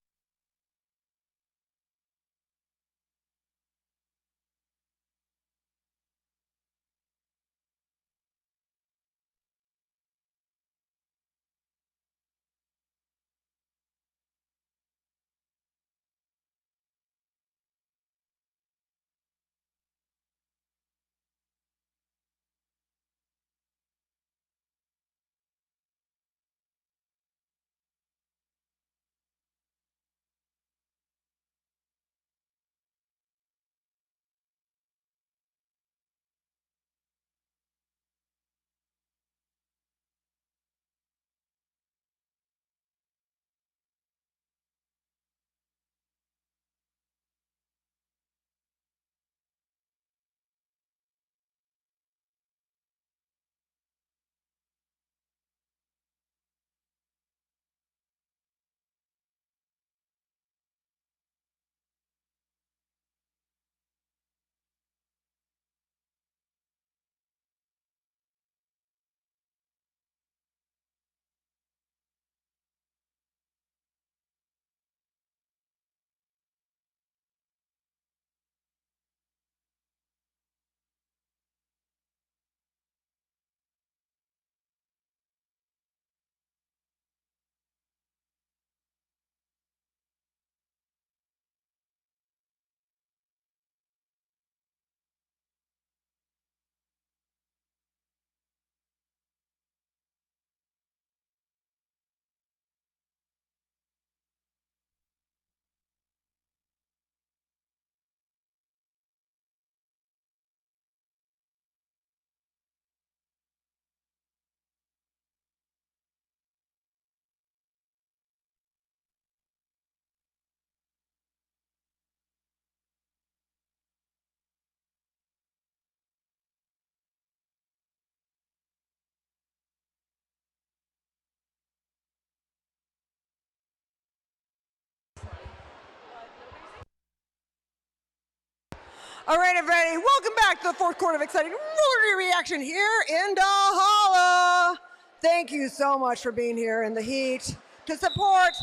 All right, everybody, welcome back to the fourth quarter of exciting Roller Reaction here in Valhalla. Thank you so much for being here in the heat to support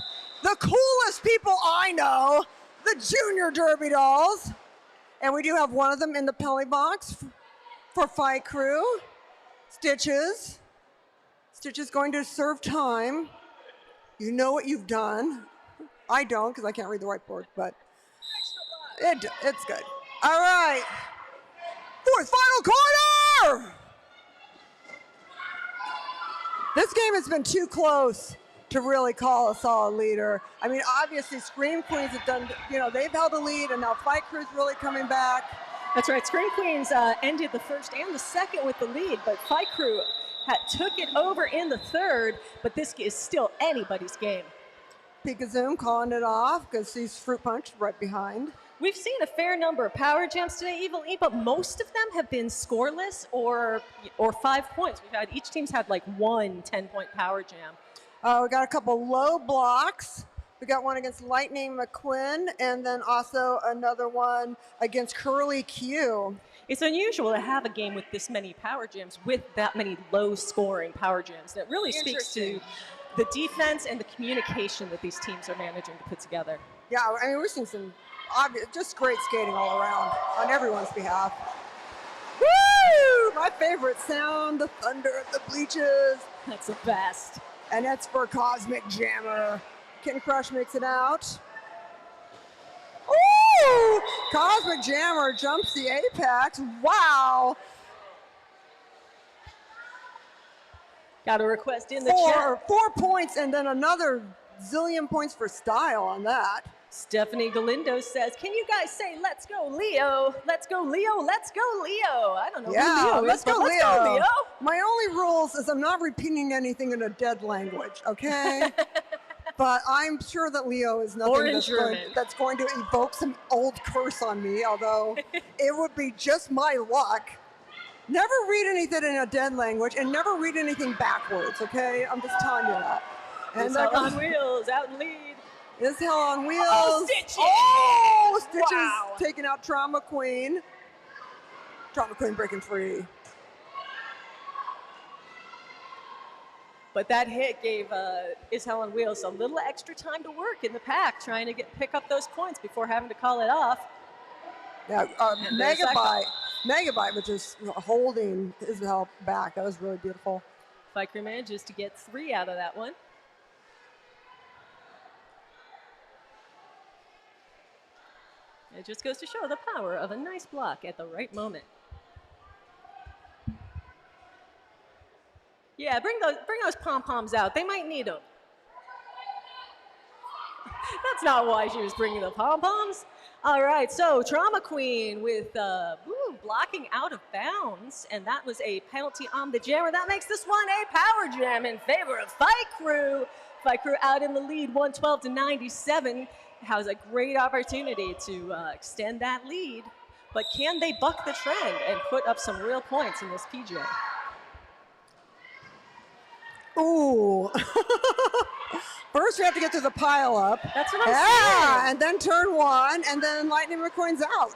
the coolest people I know, the Junior Derby Dolls. And we do have one of them in the penalty box for Fight Crew, Stitches. Stitches going to serve time. You know what you've done. I don't because I can't read the whiteboard, but it's good. All right, fourth final quarter. This game has been too close to really call a solid leader. I mean, obviously Scream Queens have done, they've held a lead, and now Fight Crew's really coming back. That's right. Scream Queens ended the first and the second with the lead, but Fight Crew took it over in the third, but this is still anybody's game. Pikazoom calling it off because he's Fruit Punch right behind. We've seen a fair number of power jams today, Evil E, but most of them have been scoreless or 5 points. Each team's had like one 10-point power jam. We got a couple low blocks. We got one against Lightning McQuinn, and then also another one against Curly Q. It's unusual to have a game with this many power jams, with that many low-scoring power jams. That really speaks to the defense and the communication that these teams are managing to put together. Yeah, I mean, we're seeing some just great skating all around on everyone's behalf. Woo! My favorite sound, the thunder of the bleachers. That's the best. And that's for Cosmic Jammer. Kitten Crush makes it out. Ooh! Cosmic Jammer jumps the apex. Wow! Got a request in the chat. 4 points and then another zillion points for style on that. Stephanie Galindo says, can you guys say, let's go, Leo? Let's go, Leo. Let's go, Leo. I don't know Yeah, who Leo let's is, go, but Leo. let's go, Leo. My only rules is I'm not repeating anything in a dead language, okay? But I'm sure that Leo is nothing that's going to evoke some old curse on me, although it would be just my luck. Never read anything in a dead language and never read anything backwards, okay? I'm just telling you that. And Hell on Wheels out in lead. Is Hell on Wheels. Oh, Stitches! Oh, Stitches wow. Taking out Trauma Queen. Trauma Queen breaking free. But that hit gave Is Hell on Wheels a little extra time to work in the pack, trying to pick up those points before having to call it off. Yeah, Megabyte was just holding his help back. That was really beautiful. Fight Crew manages to get 3 out of that one. It just goes to show the power of a nice block at the right moment. Yeah, bring those pom-poms out. They might need them. That's not why she was bringing the pom-poms. All right, so Trauma Queen with blocking out of bounds, and that was a penalty on the jammer. That makes this one a power jam in favor of Fight Crew. Fight Crew out in the lead, 112-97. Has a great opportunity to extend that lead, but can they buck the trend and put up some real points in this PJ? Ooh. First, we have to get through the pile up. That's what I'm saying. And then turn 1, and then Lightning McQueen's out.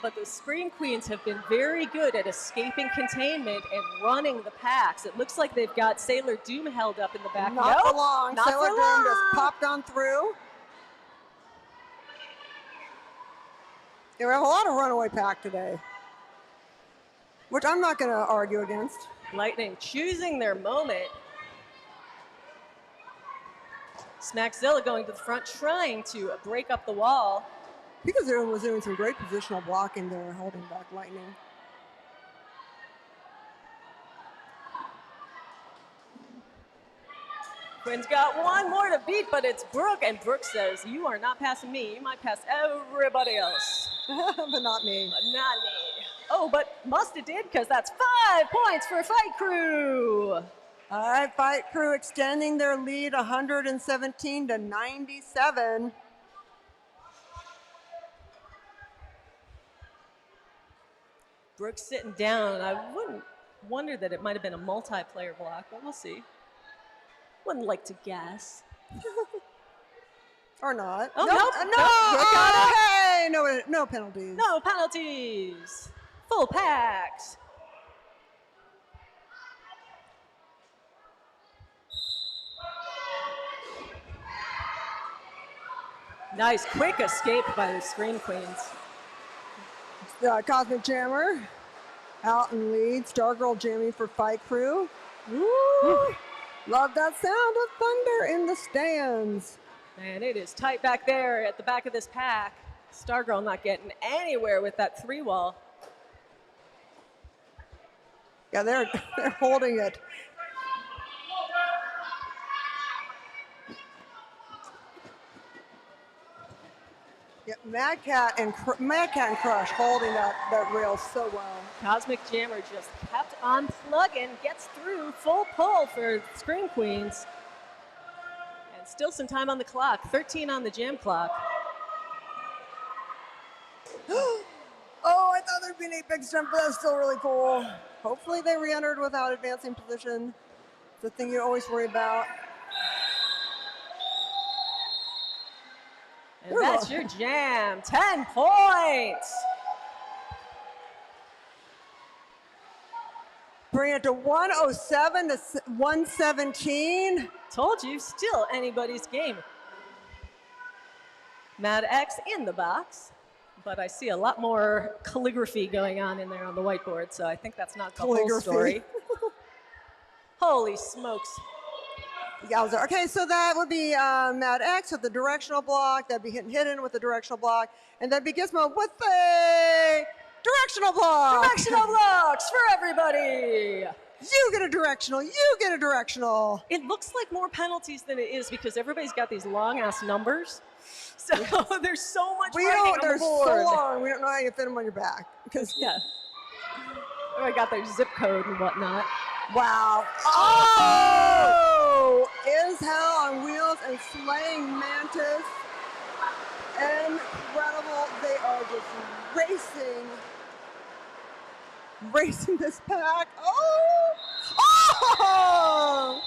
But the Scream Queens have been very good at escaping containment and running the packs. It looks like they've got Sailor Doom held up in the back. Not for long. Sailor Doom just popped on through. Yeah, we have a lot of runaway pack today, which I'm not going to argue against. Lightning choosing their moment. Smackzilla going to the front, trying to break up the wall. Because Aaron was doing some great positional blocking there, holding back Lightning. Quinn's got one more to beat, but it's Brooke, and Brooke says, you are not passing me. You might pass everybody else. But not me. But not me. Oh, but must have did, because that's 5 points for Fight Crew. All right, Fight Crew extending their lead 117-97. Brooke's sitting down. I wouldn't wonder that it might have been a multiplayer block, but we'll see. Wouldn't like to guess. Or not. Oh, no, hey, no penalties. No penalties. Full packs. Nice quick escape by the Scream Queens. Cosmic Jammer out in lead. Stargirl jamming for Fight Crew. Woo! Love that sound of thunder in the stands. Man, it is tight back there at the back of this pack. Stargirl not getting anywhere with that 3-wall. Yeah, they're holding it. Yeah, Mad Cat and Crush holding that rail so well. Cosmic Jammer just kept on plugging, gets through, full pull for Scream Queens. And still some time on the clock, 13 on the jam clock. Oh, I thought there'd be an apex jump, but that's still really cool. Hopefully they re-entered without advancing position. It's the thing you always worry about. And that's your jam, 10 points. Bring it to 107 to 117. Told you, still anybody's game. Mad X in the box, but I see a lot more calligraphy going on in there on the whiteboard, so I think that's not the whole story. Holy smokes. Yowzer. Okay, so that would be Mad X with the directional block. That'd be Hidden with the directional block. And that'd be Gizmo with the directional block. Directional blocks for everybody. You get a directional. You get a directional. It looks like more penalties than it is because everybody's got these long-ass numbers. So there's so much writing on the They're board. so long. We don't know how you fit them on your back. Because Yeah. Oh, I got their zip code and whatnot. wow. Oh! Is Hell on Wheels and Slaying Mantis. Incredible. They are just racing this pack. Oh! Oh!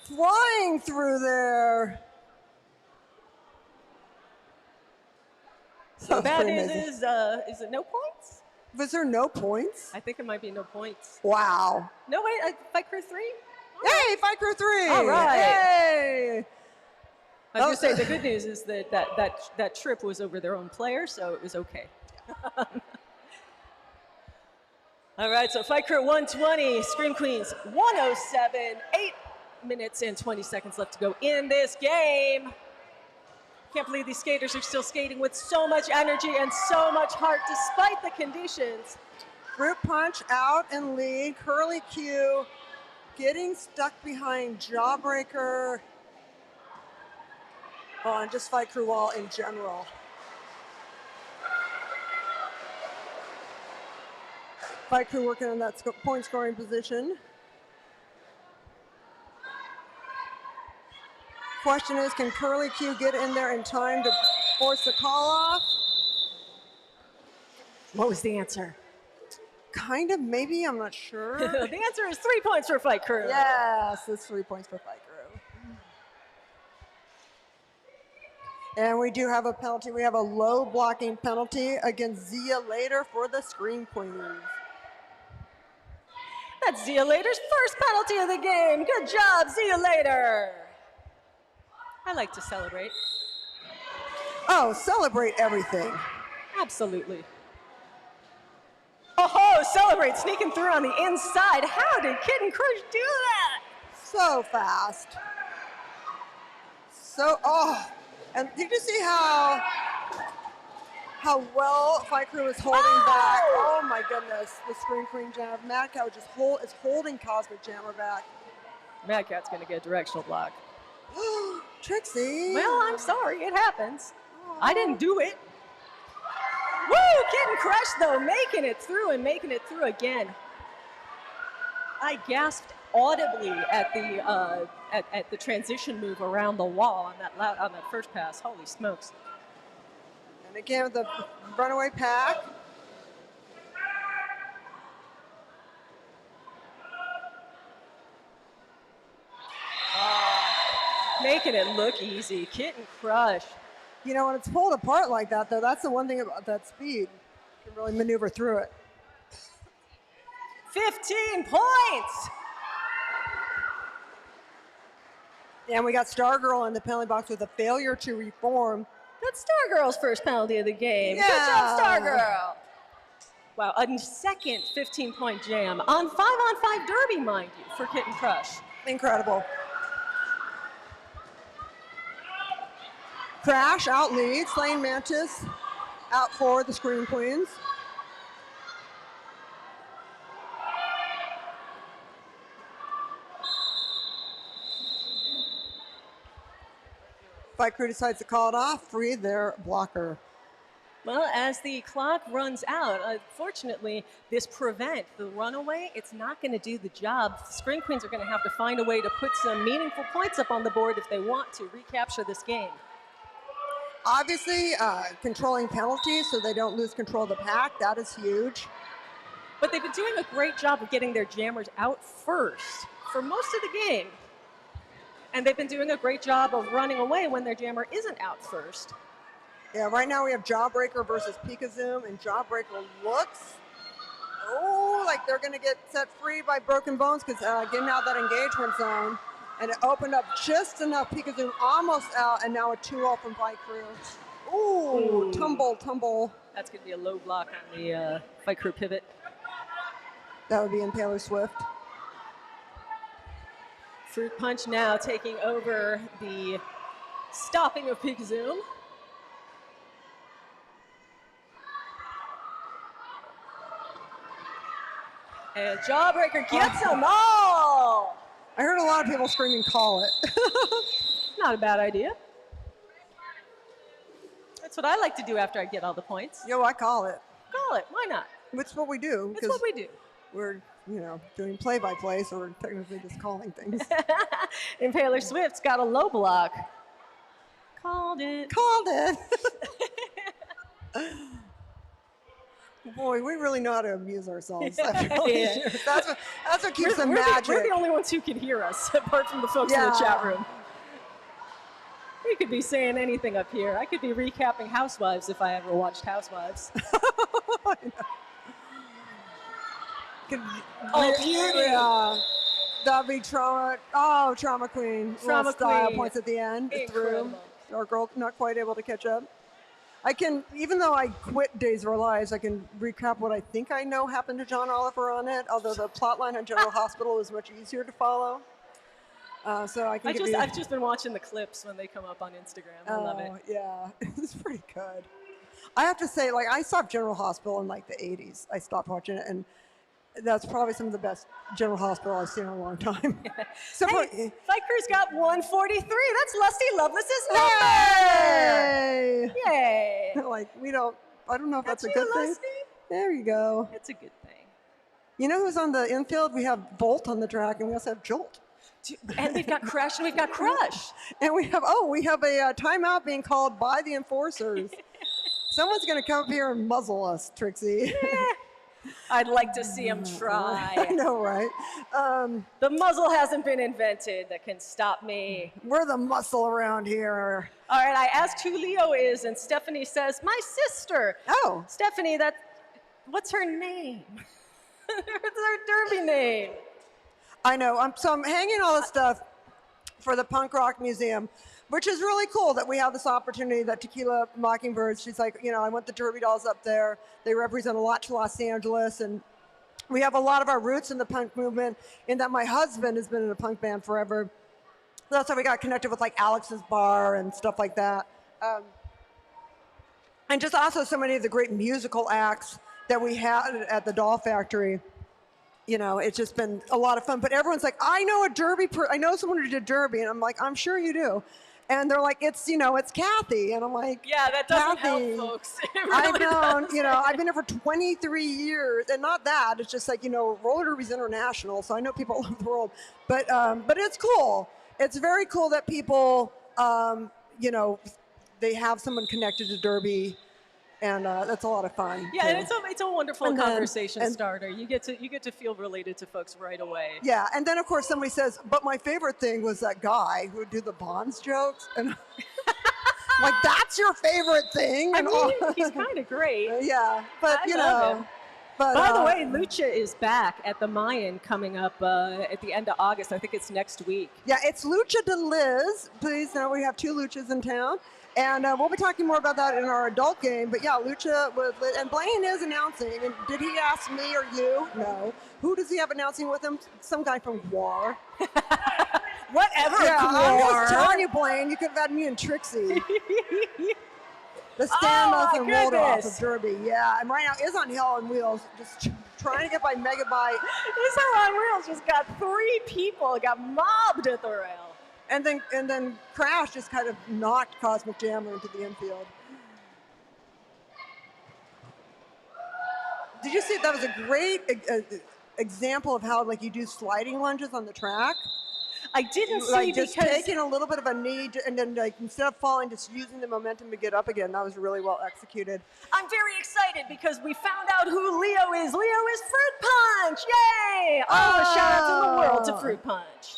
Flying through there. The That's bad pretty news amazing. is it no points? Was there no points? I think it might be no points. Wow. No, wait, Fight Crew 3? Hey, Fight Crew 3. All right. Hey. I was going to say, the good news is that trip was over their own player, so it was okay. All right, so Fight Crew 120, Scream Queens 107, 8 minutes and 20 seconds left to go in this game. Can't believe these skaters are still skating with so much energy and so much heart despite the conditions. Fruit Punch out in lead. Curly Q getting stuck behind Jawbreaker. Oh, and just Fight Crew Wall in general. Fight Crew working on that point scoring position. Question is, can Curly Q get in there in time to force the call off? What was the answer? Kind of, maybe, I'm not sure. The answer is 3 points for Fight Crew. Yes, it's 3 points for Fight Crew. And we do have a penalty. We have a low blocking penalty against Zia Later for the Scream Queens. That's Zia Later's first penalty of the game. Good job, Zia Later. I like to celebrate. Oh, celebrate everything. Absolutely. Oh, celebrate, sneaking through on the inside. How did Kitten Crush do that? So fast. And did you see how well Fight Crew is holding back? Oh my goodness, the Scream Queen Jam. Mad Cow just is holding Cosmic Jammer back. Mad Cat's gonna get a directional block. Trixie. Well, I'm sorry, it happens. I didn't do it. Woo! Kitten Crush, though, making it through and making it through again. I gasped audibly at the transition move around the wall on that first pass. Holy smokes! And again with the runaway pack. Making it look easy. Kitten Crush. You know, when it's pulled apart like that, though, that's the one thing about that speed. You can really maneuver through it. 15 points! And we got Stargirl in the penalty box with a failure to reform. That's Stargirl's first penalty of the game. Yeah. Good job, Stargirl. Wow, a second 15-point jam on 5-on-5 derby, mind you, for Kitten Crush. Incredible. Crash out lead, Slaying Mantis out for the Scream Queens. Fight Crew decides to call it off, free their blocker. Well, as the clock runs out, unfortunately, this prevent, the runaway, it's not going to do the job. The Scream Queens are going to have to find a way to put some meaningful points up on the board if they want to recapture this game. Obviously, controlling penalties so they don't lose control of the pack, that is huge. But they've been doing a great job of getting their jammers out first for most of the game. And they've been doing a great job of running away when their jammer isn't out first. Yeah, right now we have Jawbreaker versus Pikazoom, and Jawbreaker looks, like they're going to get set free by Broken Bones because getting out that engagement zone, and it opened up just enough. Pikazoom almost out, and now a 2-0 from Fight Crew. Ooh, tumble. That's going to be a low block on the Fight Crew pivot. That would be Impaler Swift. Fruit Punch now taking over the stopping of Pig Zoom. And Jawbreaker gets them all! I heard a lot of people screaming, call it. Not a bad idea. That's what I like to do after I get all the points. Yo, I call it. Call it, why not? It's what we do. It's what we do. We're, doing play-by-play, so we're technically just calling things. Impaler Swift's got a low block. Called it. Called it. Boy, we really know how to amuse ourselves after all these years. That's what keeps the magic. We're the only ones who can hear us, apart from the folks in the chat room. We could be saying anything up here. I could be recapping Housewives if I ever watched Housewives. Oh, beauty. Yeah. That'd be trauma. Oh, trauma queen. Trauma style queen. points at the end. Incredible. Through. Our girl not quite able to catch up. I can, even though I quit Days of Our Lives, I can recap what I think I know happened to John Oliver on it, although the plot line on General Hospital is much easier to follow. So I can I've just been watching the clips when they come up on Instagram. I love it. Yeah, it's pretty good. I have to say, I stopped General Hospital in the 80s. I stopped watching it, and that's probably some of the best General Hospital I've seen in a long time. So Hey, Viker's got 143. That's Lusty Lovelace's number. Yay! Yay! I don't know if that's a you, good thing. Lusty. There you go. It's a good thing. You know who's on the infield? We have Bolt on the track, and we also have Jolt. And we've got Crush and we've got Crush. And we have a timeout being called by the enforcers. Someone's going to come up here and muzzle us, Trixie. I'd like to see him try. I know, right? The muzzle hasn't been invented that can stop me. We're the muscle around here. All right, I asked who Leo is, and Stephanie says, my sister. Oh. Stephanie, what's her name? What's her derby name? I know. So I'm hanging all this stuff for the Punk Rock Museum, which is really cool that we have this opportunity that Tequila Mockingbird, she's like, I want the Derby Dolls up there. They represent a lot to Los Angeles, and we have a lot of our roots in the punk movement in that my husband has been in a punk band forever. That's how we got connected with Alex's Bar and stuff like that. And just also so many of the great musical acts that we had at the Doll Factory. It's just been a lot of fun. But everyone's like, I know a Derby, I know someone who did Derby. And I'm like, I'm sure you do. And they're like, it's Kathy. And I'm like, yeah, that doesn't Kathy, help, folks. I've known, I've been here for 23 years. And not that, it's just roller derby's international. So I know people all over the world. But it's cool. It's very cool that people, they have someone connected to Derby. And that's a lot of fun. Yeah, too. and it's a wonderful conversation starter. You get to feel related to folks right away. Yeah, and then of course somebody says, but my favorite thing was that guy who would do the Bonds jokes, and that's your favorite thing. I mean, he's kind of great. Yeah, but I love him. But by the way, Lucha is back at the Mayan coming up at the end of August. I think it's next week. Yeah, it's Lucha de Liz. Please know we have 2 Luchas in town. And we'll be talking more about that in our adult game. But yeah, Lucha and Blaine is announcing. And did he ask me or you? No. Who does he have announcing with him? Some guy from War. Whatever, Yeah, I'm War. just telling you, Blaine. You could have had me and Trixie. The standoff and Waldorf of Derby. Yeah, and right now is on Hell on Wheels, just trying to get by Megabyte. This Hell on Wheels just got 3 people got mobbed at the rail. And then Crash just kind of knocked Cosmic Jammer into the infield. Did you see that was a great example of how you do sliding lunges on the track? I didn't see just because taking a little bit of a knee and then instead of falling, just using the momentum to get up again. That was really well executed. I'm very excited because we found out who Leo is. Leo is Fruit Punch! Yay! All the shout outs in the world to Fruit Punch.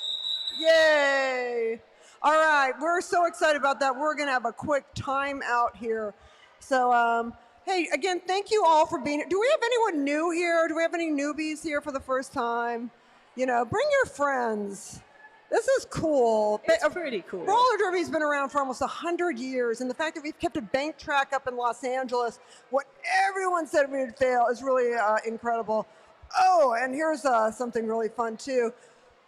Yay! All right, we're so excited about that. We're going to have a quick time out here. So, hey, again, thank you all for being here. Do we have anyone new here? Do we have any newbies here for the first time? Bring your friends. This is cool. It's pretty cool. Roller derby's been around for almost 100 years, and the fact that we've kept a bank track up in Los Angeles, what everyone said we would fail, is really incredible. Oh, and here's something really fun, too.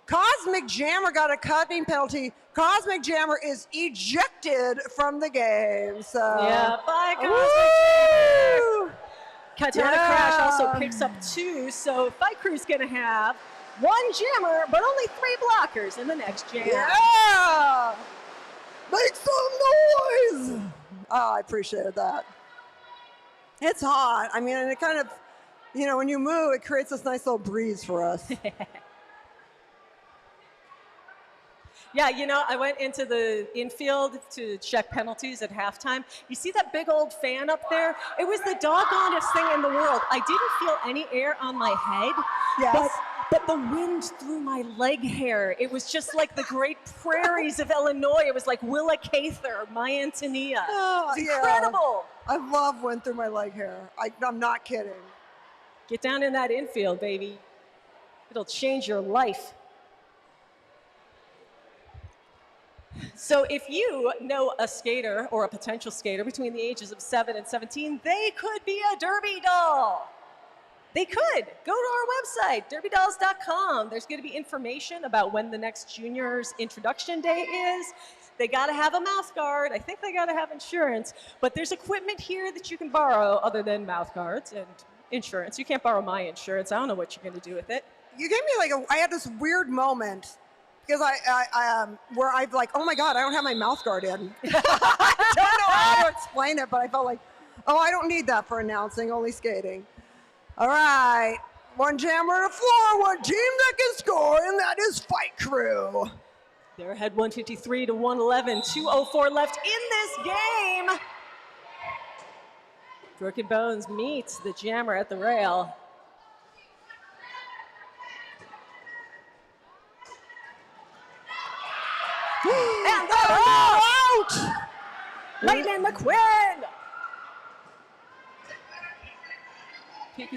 Cosmic Jammer got a cutting penalty. Cosmic Jammer is ejected from the game. So Yeah, bye, Cosmic Jammer. Woo! Katana Crash also picks up 2, so Fight Crew's gonna have 1 jammer, but only 3 blockers in the next jam. Yeah! Make some noise! Oh, I appreciated that. It's hot. I mean, and it kind of, you know, when you move, it creates this nice little breeze for us. Yeah, you know, I went into the infield to check penalties at halftime. You see that big old fan up there? It was the doggonest thing in the world. I didn't feel any air on my head, Yes. but the wind through my leg hair. It was just like the great prairies of Illinois. It was like Willa Cather, my Antonia. Oh, It's yeah. incredible. I love wind through my leg hair. I'm not kidding. Get down in that infield, baby. It'll change your life. So if you know a skater or a potential skater between the ages of 7 and 17, they could be a derby doll. They could. Go to our website, derbydolls.com. There's going to be information about when the next junior's introduction day is. They got to have a mouth guard. I think they got to have insurance. But there's equipment here that you can borrow other than mouth guards and insurance. You can't borrow my insurance. I don't know what you're going to do with it. You gave me I had this weird moment because where I've like, oh my God, I don't have my mouth guard in. I don't know how to explain it, but I felt like, oh, I don't need that for announcing, only skating. All right, 1 jammer to the floor, 1 team that can score, and that is Fight Crew. They're ahead 153 to 111, 2:04 left in this game. Broken Bones meets the jammer at the rail. And they're out! Lightning McQuinn!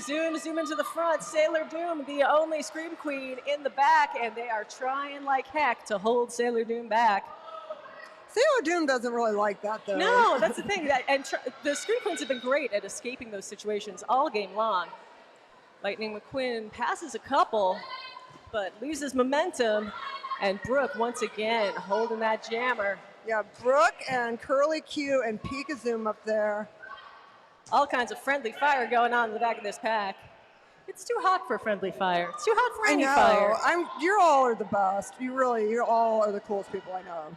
Zoom into the front. Sailor Doom, the only Scream Queen, in the back, and they are trying like heck to hold Sailor Doom back. Sailor Doom doesn't really like that, though. No, that's the thing. The Scream Queens have been great at escaping those situations all game long. Lightning McQuinn passes a couple, but loses momentum. And Brooke, once again, holding that jammer. Yeah, Brooke and Curly Q and Pikazoom up there. All kinds of friendly fire going on in the back of this pack. It's too hot for friendly fire. It's too hot for any fire. You all are the best. You all are the coolest people I know.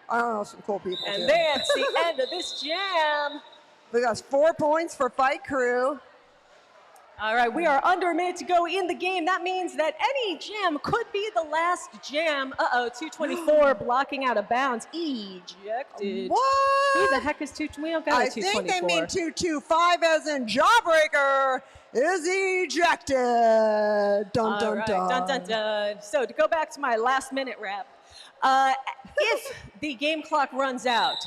I don't know some cool people too. And that's the end of this jam. We got 4 points for Fight Crew. All right, we are under a minute to go in the game. That means that any jam could be the last jam. 224 blocking out of bounds. Ejected. What? Who the heck is 224? We don't got a 224. I think they mean 225 as in Jawbreaker is ejected. Dun, dun, All right, dun. dun, dun, dun. So to go back to my last minute wrap, if the game clock runs out,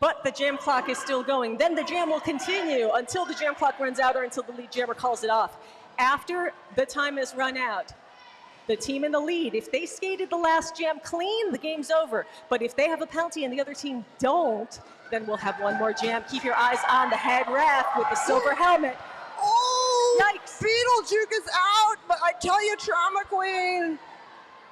but the jam clock is still going, then the jam will continue until the jam clock runs out or until the lead jammer calls it off. After the time has run out, the team in the lead, if they skated the last jam clean, the game's over. But if they have a penalty and the other team don't, then we'll have 1 more jam. Keep your eyes on the head ref with the silver helmet. Oh, Yikes. Beetlejuice is out, but I tell you, Trauma Queen,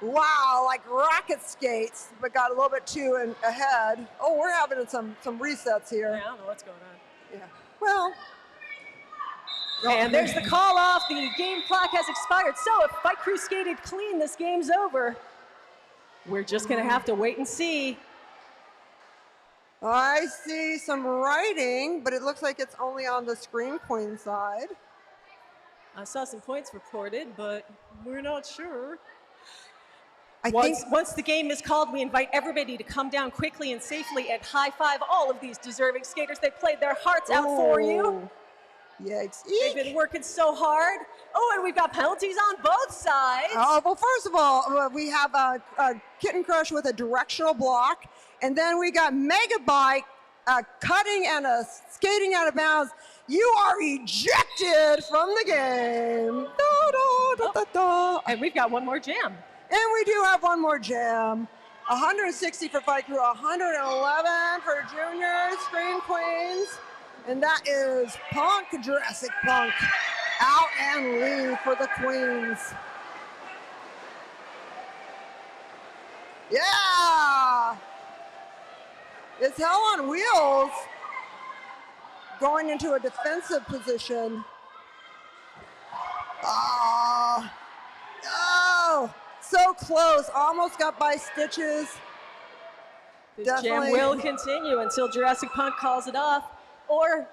wow, like rocket skates, but got a little bit too ahead. Oh, we're having some resets here. I don't know what's going on. Yeah. Well. And there's the call off. The game clock has expired. So if Fight Crew skated clean, this game's over. We're just going to have to wait and see. I see some writing, but it looks like it's only on the Scream Queen side. I saw some points reported, but we're not sure. I Once the game is called, we invite everybody to come down quickly and safely and high-five all of these deserving skaters. They played their hearts out for you. Yikes. They've been working so hard. Oh, and we've got penalties on both sides. Oh, well, first of all, we have a Kitten Crush with a directional block, and then we got Megabike cutting and skating out of bounds. You are ejected from the game. Da, da, da, da, da. And we've got 1 more jam. And we do have 1 more jam. 160 for Fight Crew, 111 for Junior Scream Queens. And that is Punk, Jurassic Punk, out and leave for the Queens. Yeah! It's Hell on Wheels going into a defensive position. Oh, so close. Almost got by Stitches. This jam will continue until Jurassic Punk calls it off, or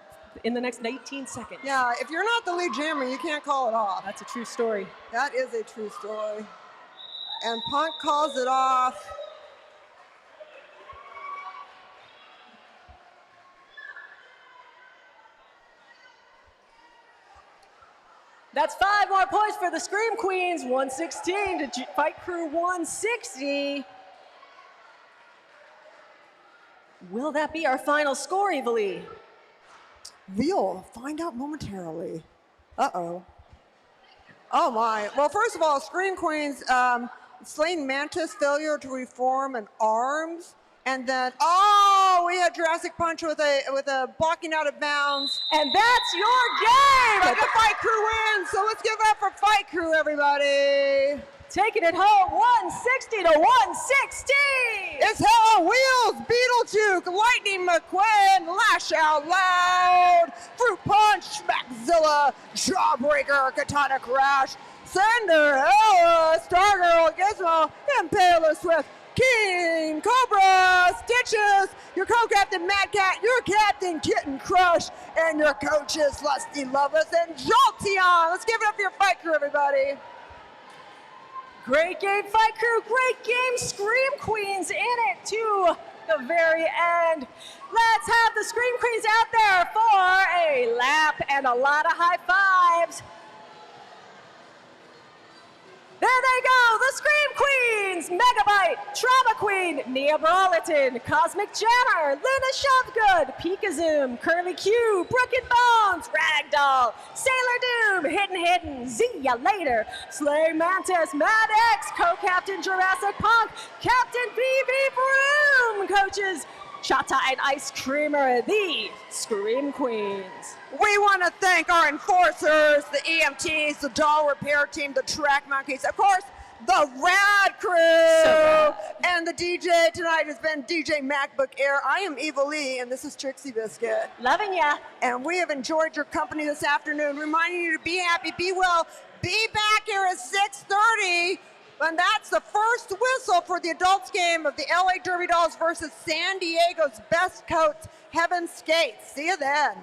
in the next 19 seconds. Yeah, if you're not the lead jammer, you can't call it off. That's a true story. That is a true story. And Punk calls it off. That's 5 more points for the Scream Queens, 116 to Fight Crew 160. Will that be our final score, Evilee? We'll find out momentarily. Uh-oh. Oh my. Well, first of all, Scream Queens, Slain Mantis, failure to reform and arms. And then, we had Jurassic Punch with a blocking out of bounds. And that's your game! But the Fight Crew wins, so let's give it up for Fight Crew, everybody. Taking it home, 160 to 160! It's Hell on Wheels, Beetlejuice, Lightning McQueen, Lash Out Loud, Fruit Punch, Smackzilla, Jawbreaker, Katana Crash, Cinderella, Stargirl, Gizmo, Impaler Swift, King, Cobra, Stitches, your co-captain Mad Cat, your captain Kitten Crush, and your coaches Lusty Lovelace and Jolteon. Let's give it up for your Fight Crew, everybody. Great game, Fight Crew. Great game, Scream Queens in it to the very end. Let's have the Scream Queens out there for a lap and a lot of high fives. There they go, the Scream Queens, Megabyte, Trauma Queen, Neapolitan, Cosmic Jammer, Luna Shovegood, Pikazoom, Curly Q, Brook and Bones, Ragdoll, Sailor Doom, Hidden, See Ya Later, Slay Mantis, Mad X, Co-Captain Jurassic Punk, Captain BB Broom, Coaches Chata and Ice Creamer, the Scream Queens. We want to thank our enforcers, the EMTs, the doll repair team, the track monkeys, of course, the Rad Crew, and the DJ tonight has been DJ MacBook Air. I am Evilee, and this is Trixie Biscuit. Loving ya. And we have enjoyed your company this afternoon, reminding you to be happy, be well, be back here at 6:30. And that's the first whistle for the adults game of the LA Derby Dolls versus San Diego's Best Coats Heaven Skates. See you then.